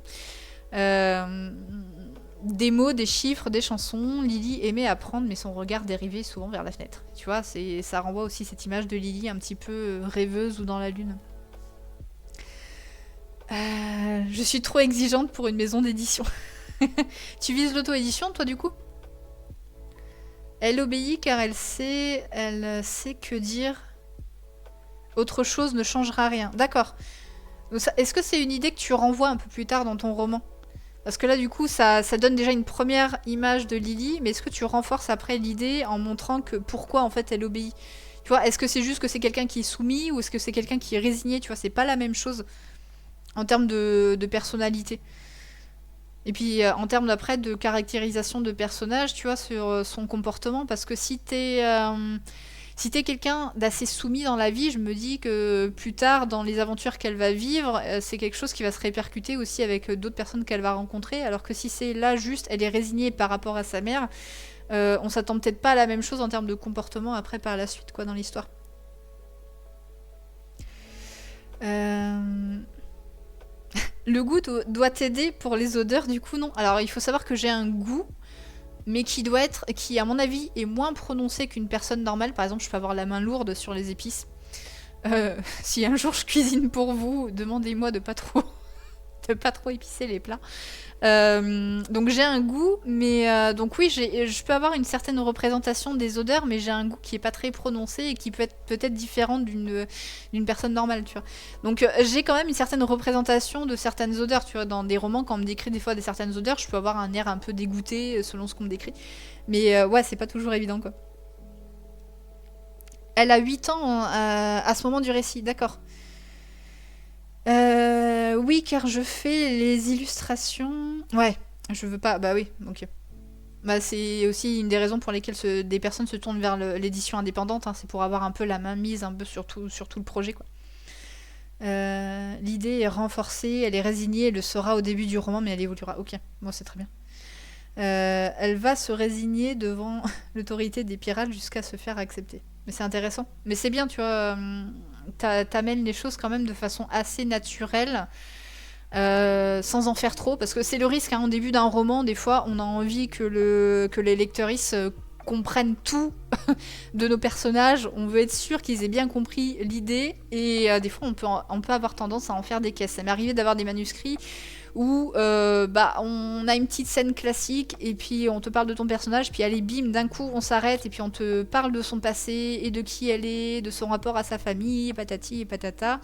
des mots, des chiffres, des chansons. Lily aimait apprendre, mais son regard dérivait souvent vers la fenêtre. Tu vois, ça renvoie aussi cette image de Lily un petit peu rêveuse ou dans la lune. Je suis trop exigeante pour une maison d'édition. Tu vises l'auto-édition, toi, du coup? Elle obéit car elle sait que dire. Autre chose ne changera rien. D'accord. Est-ce que c'est une idée que tu renvoies un peu plus tard dans ton roman? Parce que là, du coup, ça donne déjà une première image de Lily, mais est-ce que tu renforces après l'idée en montrant que pourquoi, en fait, elle obéit? Tu vois, est-ce que c'est juste que c'est quelqu'un qui est soumis ou est-ce que c'est quelqu'un qui est résigné? Tu vois, c'est pas la même chose en termes de personnalité. Et puis, en termes d'après de caractérisation de personnage, tu vois, sur son comportement, parce que si t'es quelqu'un d'assez soumis dans la vie, je me dis que plus tard, dans les aventures qu'elle va vivre, c'est quelque chose qui va se répercuter aussi avec d'autres personnes qu'elle va rencontrer. Alors que si c'est là juste, elle est résignée par rapport à sa mère, on s'attend peut-être pas à la même chose en termes de comportement après par la suite, quoi, dans l'histoire. Le goût doit t'aider pour les odeurs, du coup, non. Alors, il faut savoir que j'ai un goût, mais qui à mon avis est moins prononcé qu'une personne normale. Par exemple, je peux avoir la main lourde sur les épices. Si un jour je cuisine pour vous, demandez-moi de pas trop épicer les plats. Donc j'ai un goût, mais donc oui, je peux avoir une certaine représentation des odeurs, mais j'ai un goût qui est pas très prononcé et qui peut être peut-être différent d'une personne normale, tu vois. Donc j'ai quand même une certaine représentation de certaines odeurs, tu vois. Dans des romans, quand on me décrit des fois des certaines odeurs, je peux avoir un air un peu dégoûté selon ce qu'on me décrit. Mais ouais, c'est pas toujours évident, quoi. Elle a 8 ans à ce moment du récit, d'accord. Oui, car je fais les illustrations. Ouais, je veux pas. Bah oui, ok. Bah, c'est aussi une des raisons pour lesquelles des personnes se tournent vers l'édition indépendante, hein, c'est pour avoir un peu la main mise un peu sur tout le projet, quoi. L'idée est renforcée, elle est résignée, elle le sera au début du roman, mais elle évoluera. Ok, bon, c'est très bien. Elle va se résigner devant l'autorité des pirates jusqu'à se faire accepter. Mais c'est intéressant. Mais c'est bien, tu vois, t'amènes les choses quand même de façon assez naturelle, sans en faire trop, parce que c'est le risque, hein, au début d'un roman, des fois, on a envie que les lectrices comprennent tout de nos personnages, on veut être sûr qu'ils aient bien compris l'idée, et des fois, on peut avoir tendance à en faire des caisses. Ça m'est arrivé d'avoir des manuscrits où on a une petite scène classique et puis on te parle de ton personnage, puis allez bim, d'un coup on s'arrête et puis on te parle de son passé et de qui elle est, de son rapport à sa famille, patati et patata.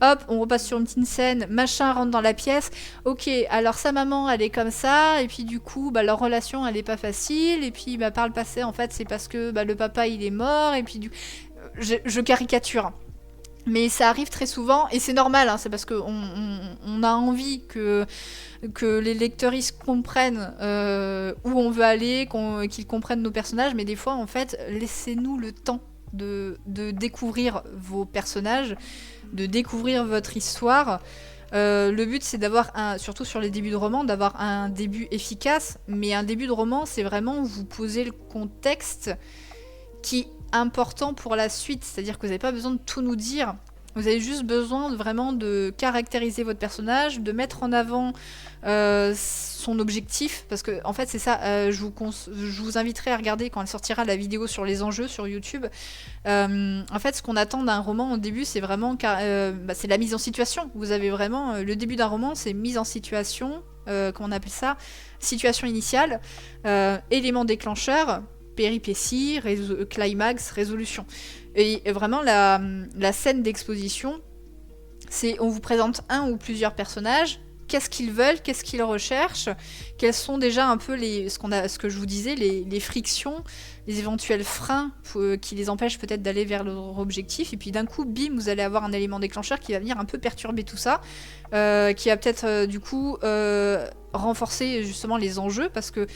Hop, on repasse sur une petite scène, machin rentre dans la pièce. Ok, alors sa maman elle est comme ça, et puis du coup leur relation elle est pas facile, et puis par le passé en fait c'est parce que le papa il est mort, et puis je caricature. Mais ça arrive très souvent, et c'est normal, hein, c'est parce qu'on a envie que les lecteuristes comprennent où on veut aller, qu'ils comprennent nos personnages, mais des fois, en fait, laissez-nous le temps de découvrir vos personnages, de découvrir votre histoire. Le but, c'est d'avoir, surtout sur les débuts de roman, d'avoir un début efficace, mais un début de roman, c'est vraiment vous poser le contexte qui est important pour la suite, c'est-à-dire que vous n'avez pas besoin de tout nous dire, vous avez juste besoin vraiment de caractériser votre personnage, de mettre en avant son objectif, parce que en fait c'est ça, je vous inviterai à regarder quand elle sortira la vidéo sur les enjeux sur YouTube. En fait, ce qu'on attend d'un roman au début, c'est vraiment c'est la mise en situation. Vous avez vraiment le début d'un roman, c'est mise en situation, comment on appelle ça, situation initiale, élément déclencheur, péripéties, climax, résolution. Et vraiment, la scène d'exposition, c'est on vous présente un ou plusieurs personnages, qu'est-ce qu'ils veulent, qu'est-ce qu'ils recherchent, quels sont déjà un peu ce que je vous disais, les frictions, les éventuels freins qui les empêchent peut-être d'aller vers leur objectif, et puis d'un coup, bim, vous allez avoir un élément déclencheur qui va venir un peu perturber tout ça, qui va peut-être du coup renforcer justement les enjeux, parce que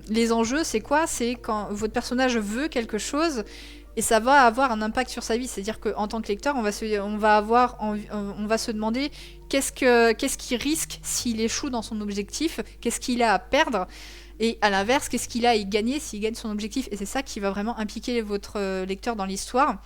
les enjeux, c'est quoi? C'est quand votre personnage veut quelque chose, et ça va avoir un impact sur sa vie. C'est-à-dire qu'en tant que lecteur, on va se demander qu'est-ce qu'il risque s'il échoue dans son objectif, qu'est-ce qu'il a à perdre, et à l'inverse, qu'est-ce qu'il a à y gagner s'il gagne son objectif. Et c'est ça qui va vraiment impliquer votre lecteur dans l'histoire.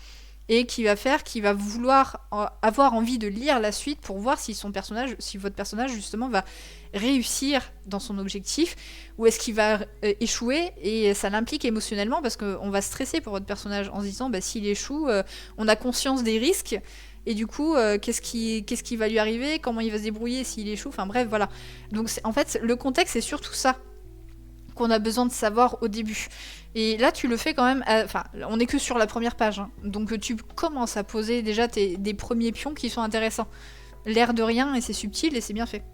et qui va faire qu'il va vouloir avoir envie de lire la suite pour voir si votre personnage justement va réussir dans son objectif ou est-ce qu'il va échouer, et ça l'implique émotionnellement parce qu'on va stresser pour votre personnage en se disant s'il échoue, on a conscience des risques et du coup qu'est-ce qui va lui arriver, comment il va se débrouiller s'il échoue, enfin bref voilà. Donc en fait le contexte c'est surtout ça qu'on a besoin de savoir au début. Et là, tu le fais quand même... Enfin, on n'est que sur la première page. Hein. Donc, tu commences à poser déjà des premiers pions qui sont intéressants. L'air de rien, et c'est subtil, et c'est bien fait.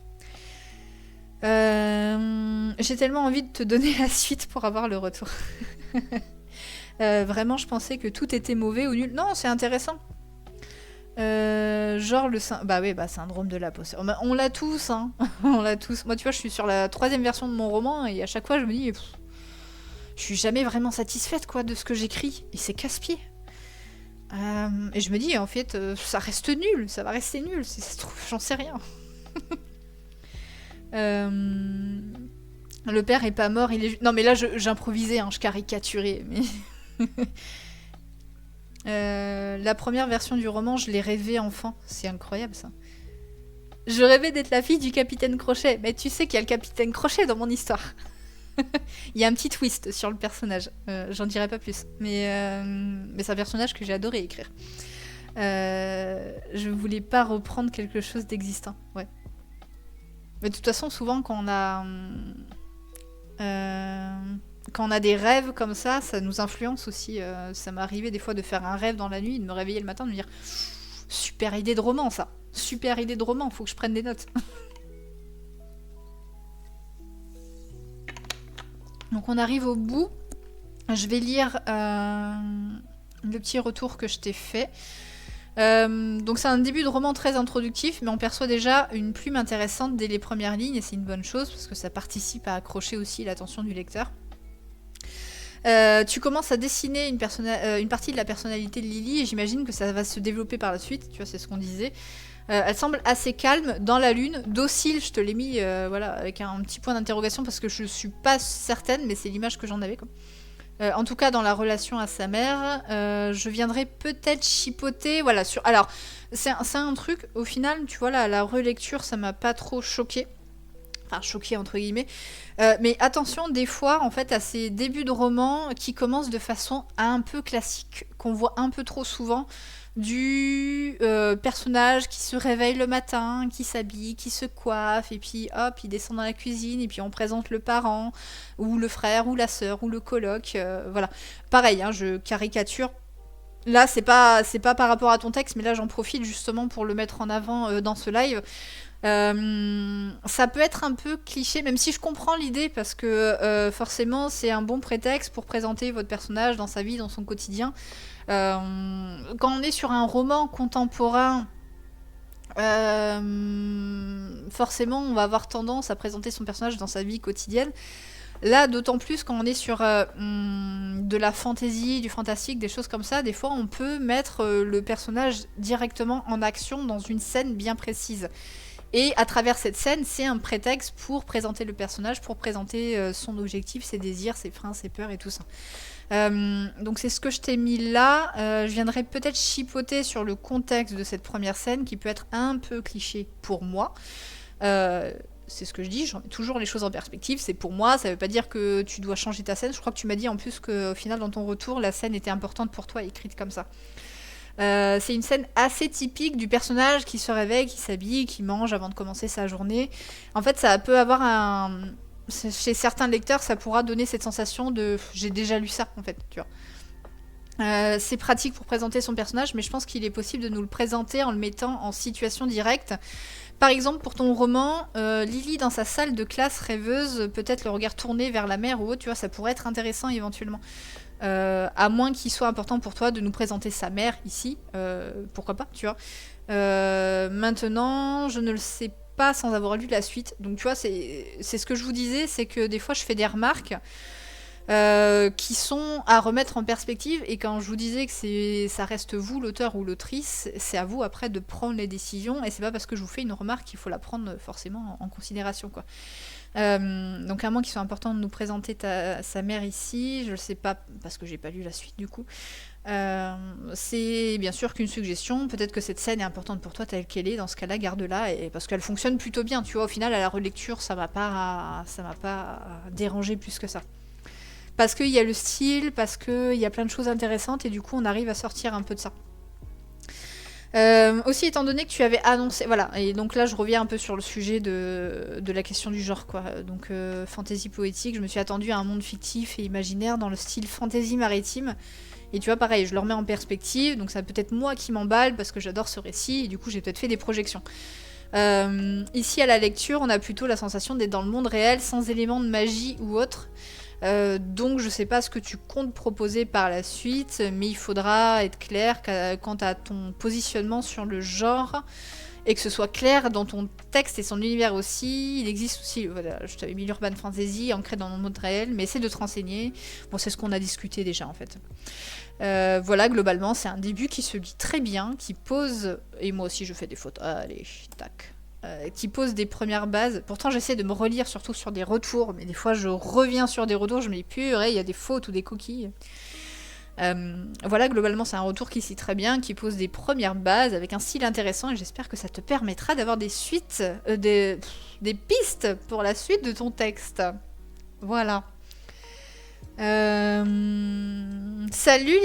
J'ai tellement envie de te donner la suite pour avoir le retour. Vraiment, je pensais que tout était mauvais ou nul. Non, c'est intéressant. Genre le syndrome de la posture. On l'a tous, hein. On l'a tous. Moi, tu vois, je suis sur la 3e version de mon roman et à chaque fois, je me dis, je suis jamais vraiment satisfaite quoi de ce que j'écris et c'est casse-pied. Et je me dis, en fait, ça reste nul, ça va rester nul. Si ça se trouve, j'en sais rien. Le père est pas mort, il est. Non, mais là, j'improvisais, hein, je caricaturais, mais. La première version du roman, je l'ai rêvé enfant. C'est incroyable ça. Je rêvais d'être la fille du capitaine Crochet. Mais tu sais qu'il y a le capitaine Crochet dans mon histoire. Il y a un petit twist sur le personnage. J'en dirai pas plus. Mais c'est un personnage que j'ai adoré écrire. Je voulais pas reprendre quelque chose d'existant. Ouais. Mais de toute façon, souvent quand on a des rêves comme ça nous influence aussi. Ça m'est arrivé des fois de faire un rêve dans la nuit, de me réveiller le matin, de me dire super idée de roman ça. Super idée de roman, faut que je prenne des notes. Donc on arrive au bout. Je vais lire le petit retour que je t'ai fait. Donc c'est un début de roman très introductif, mais on perçoit déjà une plume intéressante dès les premières lignes, et c'est une bonne chose parce que ça participe à accrocher aussi l'attention du lecteur. Tu commences à dessiner une partie de la personnalité de Lily, et j'imagine que ça va se développer par la suite, tu vois, c'est ce qu'on disait. Elle semble assez calme, dans la lune, docile, je te l'ai mis voilà, avec un petit point d'interrogation parce que je suis pas certaine, mais c'est l'image que j'en avais quoi. En tout cas dans la relation à sa mère, je viendrai peut-être chipoter, voilà, sur... Alors, c'est un truc, au final, tu vois, la relecture, ça m'a pas trop choquée. Enfin, choquée entre guillemets. Mais attention, des fois, en fait, à ces débuts de romans qui commencent de façon un peu classique, qu'on voit un peu trop souvent, du personnage qui se réveille le matin, qui s'habille, qui se coiffe, et puis hop, il descend dans la cuisine, et puis on présente le parent, ou le frère, ou la sœur, ou le coloc, voilà. Pareil, hein, je caricature. Là, c'est pas par rapport à ton texte, mais là, j'en profite justement pour le mettre en avant dans ce live. Ça peut être un peu cliché, même si je comprends l'idée, parce que forcément, c'est un bon prétexte pour présenter votre personnage dans sa vie, dans son quotidien. Quand on est sur un roman contemporain, forcément on va avoir tendance à présenter son personnage dans sa vie quotidienne. Là, d'autant plus quand on est sur de la fantaisie, du fantastique, des choses comme ça, des fois on peut mettre le personnage directement en action dans une scène bien précise. Et à travers cette scène, c'est un prétexte pour présenter le personnage, pour présenter son objectif, ses désirs, ses freins, ses peurs et tout ça. Donc c'est ce que je t'ai mis là. Je viendrai peut-être chipoter sur le contexte de cette première scène qui peut être un peu cliché pour moi. C'est ce que je dis, je remets toujours les choses en perspective. C'est pour moi, ça veut pas dire que tu dois changer ta scène. Je crois que tu m'as dit en plus qu'au final dans ton retour, la scène était importante pour toi, écrite comme ça. C'est une scène assez typique du personnage qui se réveille, qui s'habille, qui mange avant de commencer sa journée. En fait, ça peut avoir chez certains lecteurs, ça pourra donner cette sensation de j'ai déjà lu ça en fait, tu vois. C'est pratique pour présenter son personnage, mais je pense qu'il est possible de nous le présenter en le mettant en situation directe. Par exemple, pour ton roman, Lily dans sa salle de classe rêveuse, peut-être le regard tourné vers la mer ou autre, tu vois, ça pourrait être intéressant éventuellement. À moins qu'il soit important pour toi de nous présenter sa mère ici, pourquoi pas, tu vois. Maintenant, je ne le sais pas sans avoir lu la suite. Donc tu vois, c'est ce que je vous disais, c'est que des fois je fais des remarques qui sont à remettre en perspective, et quand je vous disais que ça reste vous, l'auteur ou l'autrice, c'est à vous après de prendre les décisions, et c'est pas parce que je vous fais une remarque qu'il faut la prendre forcément en considération, quoi. Donc à moins qu'il soit important de nous présenter sa mère ici, je le sais pas parce que j'ai pas lu la suite du coup. C'est bien sûr qu'une suggestion, peut-être que cette scène est importante pour toi telle qu'elle est, dans ce cas-là garde-la, et parce qu'elle fonctionne plutôt bien, tu vois, au final à la relecture ça m'a pas dérangé plus que ça. Parce qu'il y a le style, parce qu'il y a plein de choses intéressantes et du coup on arrive à sortir un peu de ça. Aussi, étant donné que tu avais annoncé, voilà, et donc là je reviens un peu sur le sujet de la question du genre, quoi. Donc fantasy poétique, je me suis attendue à un monde fictif et imaginaire dans le style fantasy maritime. Et tu vois, pareil, je le remets en perspective, donc ça peut être moi qui m'emballe parce que j'adore ce récit et du coup j'ai peut-être fait des projections. Ici à la lecture, on a plutôt la sensation d'être dans le monde réel sans éléments de magie ou autre. Donc je sais pas ce que tu comptes proposer par la suite, mais il faudra être clair quant à ton positionnement sur le genre et que ce soit clair dans ton texte et son univers aussi. Il existe aussi, voilà, je t'avais mis l'urban fantasy ancré dans le monde réel, mais essaie de te renseigner. Bon, c'est ce qu'on a discuté déjà en fait. Voilà, globalement, c'est un début qui se lit très bien, qui pose, et moi aussi je fais des fautes, allez, tac. Qui pose des premières bases. Pourtant, j'essaie de me relire surtout sur des retours, mais des fois, je reviens sur des retours, je me dis purée, il y a des fautes ou des coquilles. Voilà, globalement, c'est un retour qui se lit très bien, qui pose des premières bases avec un style intéressant, et j'espère que ça te permettra d'avoir des suites, des pistes pour la suite de ton texte. Voilà. Salut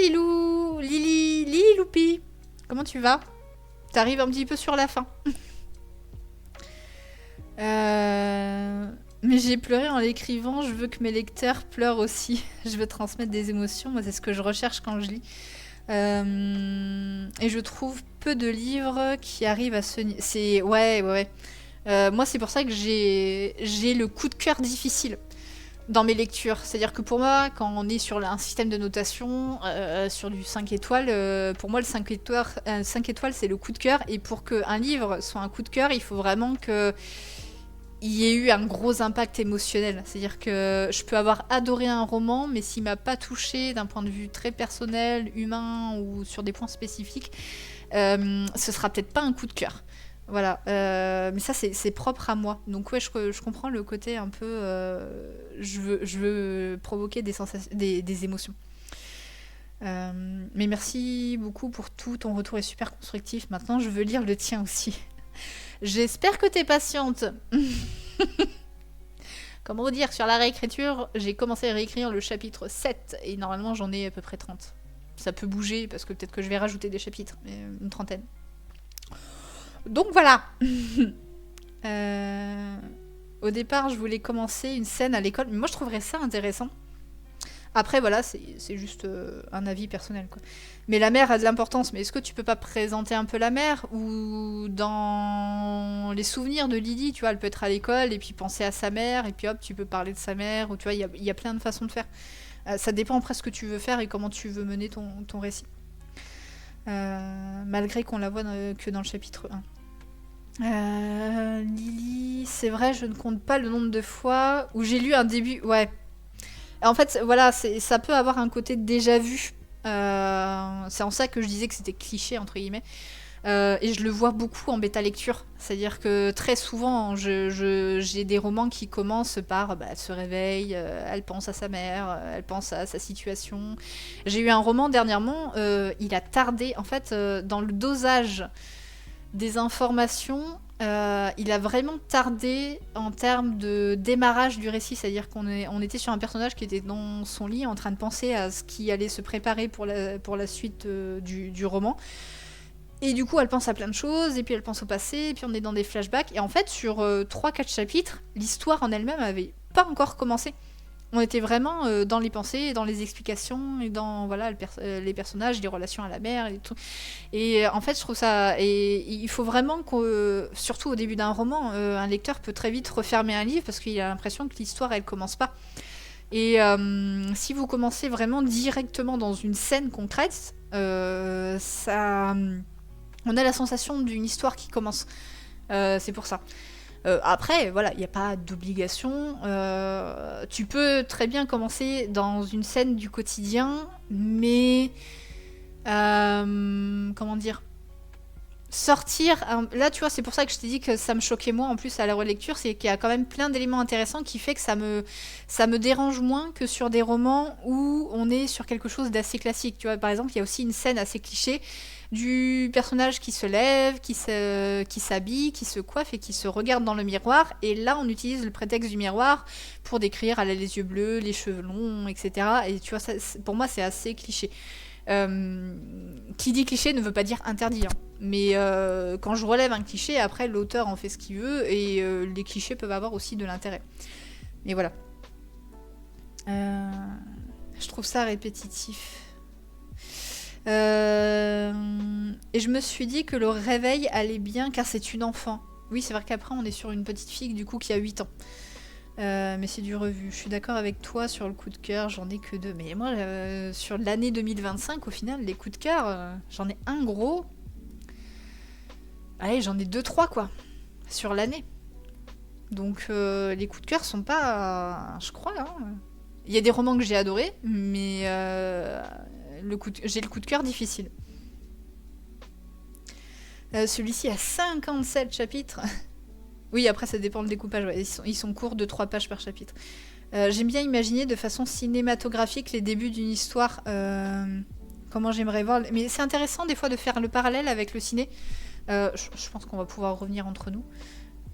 Lilou, Lili Loupi, comment tu vas? T'arrives un petit peu sur la fin. Mais j'ai pleuré en l'écrivant, je veux que mes lecteurs pleurent aussi. Je veux transmettre des émotions, moi c'est ce que je recherche quand je lis. Et je trouve peu de livres qui arrivent à ce... C'est... Ouais. Moi c'est pour ça que j'ai le coup de cœur difficile dans mes lectures. C'est-à-dire que pour moi, quand on est sur un système de notation, sur du 5 étoiles, pour moi le 5 étoiles c'est le coup de cœur. Et pour qu'un livre soit un coup de cœur, il faut vraiment que il y ait eu un gros impact émotionnel. C'est-à-dire que je peux avoir adoré un roman, mais s'il m'a pas touché d'un point de vue très personnel, humain ou sur des points spécifiques, ce sera peut-être pas un coup de cœur. Voilà, mais ça c'est propre à moi. Donc ouais, je comprends le côté un peu... je veux provoquer des émotions. Mais merci beaucoup pour tout, ton retour est super constructif. Maintenant, je veux lire le tien aussi. J'espère que t'es patiente. Comment vous dire, sur la réécriture, j'ai commencé à réécrire le chapitre 7 et normalement j'en ai à peu près 30. Ça peut bouger parce que peut-être que je vais rajouter des chapitres, mais une trentaine. Donc voilà. Au départ, je voulais commencer une scène à l'école, mais moi je trouverais ça intéressant. Après, voilà, c'est juste un avis personnel, quoi. Mais la mère a de l'importance, mais est-ce que tu peux pas présenter un peu la mère? Ou dans les souvenirs de Lily, tu vois, elle peut être à l'école et puis penser à sa mère, et puis hop, tu peux parler de sa mère, ou tu vois, il y a plein de façons de faire. Ça dépend après ce que tu veux faire et comment tu veux mener ton récit. Malgré qu'on la voit que dans le chapitre 1. Lily, c'est vrai, je ne compte pas le nombre de fois où j'ai lu un début. Ouais. En fait, voilà, ça peut avoir un côté déjà vu. C'est en ça que je disais que c'était cliché, entre guillemets. Et je le vois beaucoup en bêta lecture. C'est-à-dire que très souvent, j'ai des romans qui commencent par elle se réveille, elle pense à sa mère, elle pense à sa situation. J'ai eu un roman dernièrement, il a tardé, en fait, dans le dosage des informations, il a vraiment tardé en termes de démarrage du récit, c'est-à-dire qu'on était sur un personnage qui était dans son lit en train de penser à ce qui allait se préparer pour la suite du roman. Et du coup, elle pense à plein de choses, et puis elle pense au passé, et puis on est dans des flashbacks. Et en fait, sur 3-4 chapitres, l'histoire en elle-même avait pas encore commencé. On était vraiment dans les pensées, dans les explications, et dans voilà, les personnages, les relations à la mère et tout. Et en fait, je trouve ça... Et il faut vraiment que, surtout au début d'un roman, un lecteur peut très vite refermer un livre parce qu'il a l'impression que l'histoire, elle commence pas. Et si vous commencez vraiment directement dans une scène concrète, ça... On a la sensation d'une histoire qui commence. C'est pour ça. Après, voilà, il n'y a pas d'obligation. Tu peux très bien commencer dans une scène du quotidien, mais... comment dire ? sortir. Là, tu vois, c'est pour ça que je t'ai dit que ça me choquait moins en plus à la relecture, c'est qu'il y a quand même plein d'éléments intéressants qui fait que ça me dérange moins que sur des romans où on est sur quelque chose d'assez classique. Tu vois, par exemple, il y a aussi une scène assez cliché du personnage qui se lève, qui s'habille, qui se coiffe et qui se regarde dans le miroir. Et là, on utilise le prétexte du miroir pour décrire elle a les yeux bleus, les cheveux longs, etc. Et tu vois, ça, pour moi, c'est assez cliché. Qui dit cliché ne veut pas dire interdit. Hein. Mais quand je relève un cliché, après l'auteur en fait ce qu'il veut et les clichés peuvent avoir aussi de l'intérêt. Mais voilà. Je trouve ça répétitif. Et je me suis dit que le réveil allait bien car c'est une enfant. Oui, c'est vrai qu'après on est sur une petite fille du coup qui a 8 ans. Mais c'est du revu. Je suis d'accord avec toi sur le coup de cœur, j'en ai que 2. Mais moi, sur l'année 2025, au final, les coups de cœur, j'en ai un gros. Allez, j'en ai 2-3 quoi, sur l'année. Donc les coups de cœur sont pas... je crois, hein. Il y a des romans que j'ai adorés, mais j'ai le coup de cœur difficile. Celui-ci a 57 chapitres. Oui, après ça dépend le découpage. Ouais. Ils sont courts de 3 pages par chapitre. J'aime bien imaginer de façon cinématographique les débuts d'une histoire. Comment j'aimerais voir. Mais c'est intéressant des fois de faire le parallèle avec le ciné. Je pense qu'on va pouvoir revenir entre nous.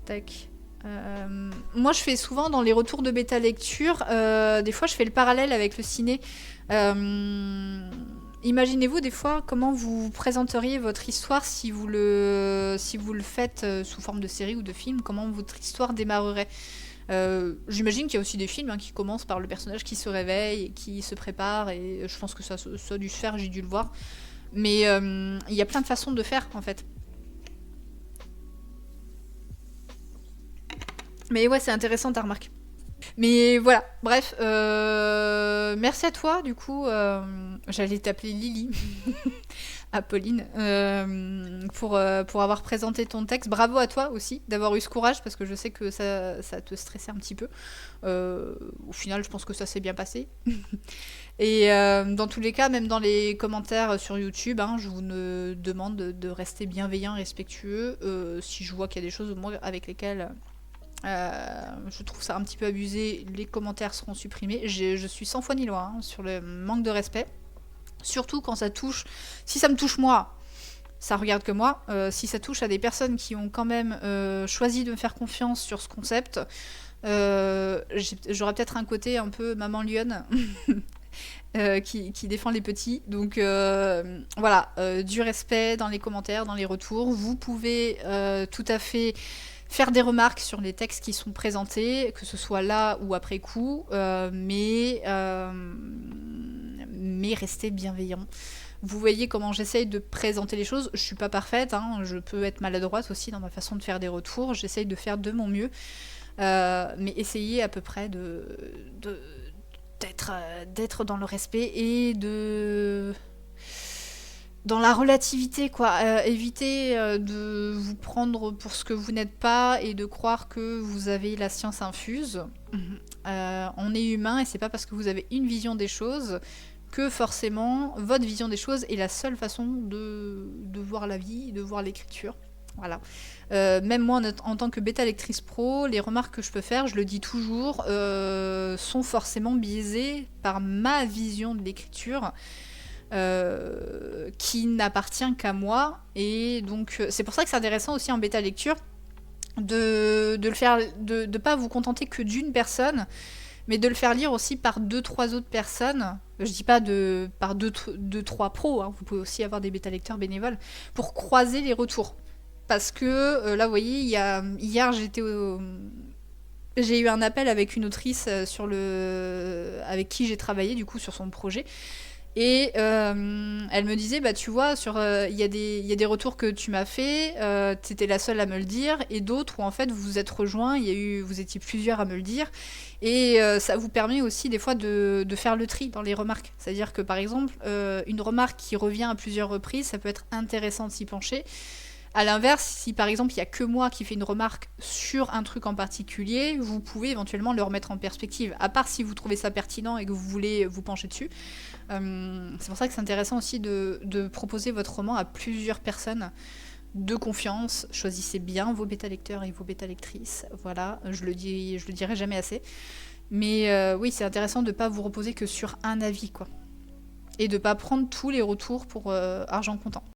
Tac. Moi, je fais souvent dans les retours de bêta lecture, des fois, je fais le parallèle avec le ciné. Imaginez-vous des fois comment vous présenteriez votre histoire si vous le faites sous forme de série ou de film, comment votre histoire démarrerait. J'imagine qu'il y a aussi des films qui commencent par le personnage qui se réveille et qui se prépare, et je pense que ça a dû se faire, j'ai dû le voir. Mais il y a plein de façons de faire en fait. Mais ouais, c'est intéressant ta remarque. Mais voilà, bref, merci à toi, du coup, j'allais t'appeler Lily, Apolline, pour avoir présenté ton texte. Bravo à toi aussi d'avoir eu ce courage, parce que je sais que ça te stressait un petit peu. Au final, je pense que ça s'est bien passé. Et dans tous les cas, même dans les commentaires sur YouTube, je vous demande de rester bienveillant, respectueux, si je vois qu'il y a des choses moi, avec lesquelles... je trouve ça un petit peu abusé, les commentaires seront supprimés. Je suis sans foi ni loi sur le manque de respect. Surtout quand ça touche... Si ça me touche moi, ça regarde que moi. Si ça touche à des personnes qui ont quand même choisi de me faire confiance sur ce concept, j'aurais peut-être un côté un peu maman lionne qui défend les petits. Donc voilà, du respect dans les commentaires, dans les retours. Vous pouvez tout à fait... faire des remarques sur les textes qui sont présentés, que ce soit là ou après coup, mais restez bienveillant. Vous voyez comment j'essaye de présenter les choses. Je suis pas parfaite, je peux être maladroite aussi dans ma façon de faire des retours. J'essaye de faire de mon mieux, mais essayez à peu près d'être dans le respect et dans la relativité, quoi. Évitez de vous prendre pour ce que vous n'êtes pas et de croire que vous avez la science infuse. On est humain et c'est pas parce que vous avez une vision des choses que forcément votre vision des choses est la seule façon de voir la vie, de voir l'écriture. Voilà. Même moi, en tant que bêta lectrice pro, les remarques que je peux faire, je le dis toujours, sont forcément biaisées par ma vision de l'écriture. Qui n'appartient qu'à moi, et donc c'est pour ça que c'est intéressant aussi en bêta lecture de le faire, de pas vous contenter que d'une personne, mais de le faire lire aussi par 2-3 autres personnes. Je dis pas par 2-3 pros, vous pouvez aussi avoir des bêta lecteurs bénévoles pour croiser les retours, parce que là vous voyez, hier j'ai eu un appel avec une autrice avec qui j'ai travaillé du coup sur son projet. Et elle me disait, tu vois, il y a des retours que tu m'as fait, t'étais la seule à me le dire, et d'autres où en fait vous vous êtes rejoints, vous étiez plusieurs à me le dire, et ça vous permet aussi des fois de faire le tri dans les remarques. C'est-à-dire que par exemple, une remarque qui revient à plusieurs reprises, ça peut être intéressant de s'y pencher. À l'inverse, si par exemple il n'y a que moi qui fais une remarque sur un truc en particulier, vous pouvez éventuellement le remettre en perspective, à part si vous trouvez ça pertinent et que vous voulez vous pencher dessus. C'est pour ça que c'est intéressant aussi de proposer votre roman à plusieurs personnes de confiance. Choisissez bien vos bêta-lecteurs et vos bêta-lectrices. Voilà, je le dirai jamais assez. Mais oui, c'est intéressant de ne pas vous reposer que sur un avis, quoi. Et de ne pas prendre tous les retours pour argent comptant.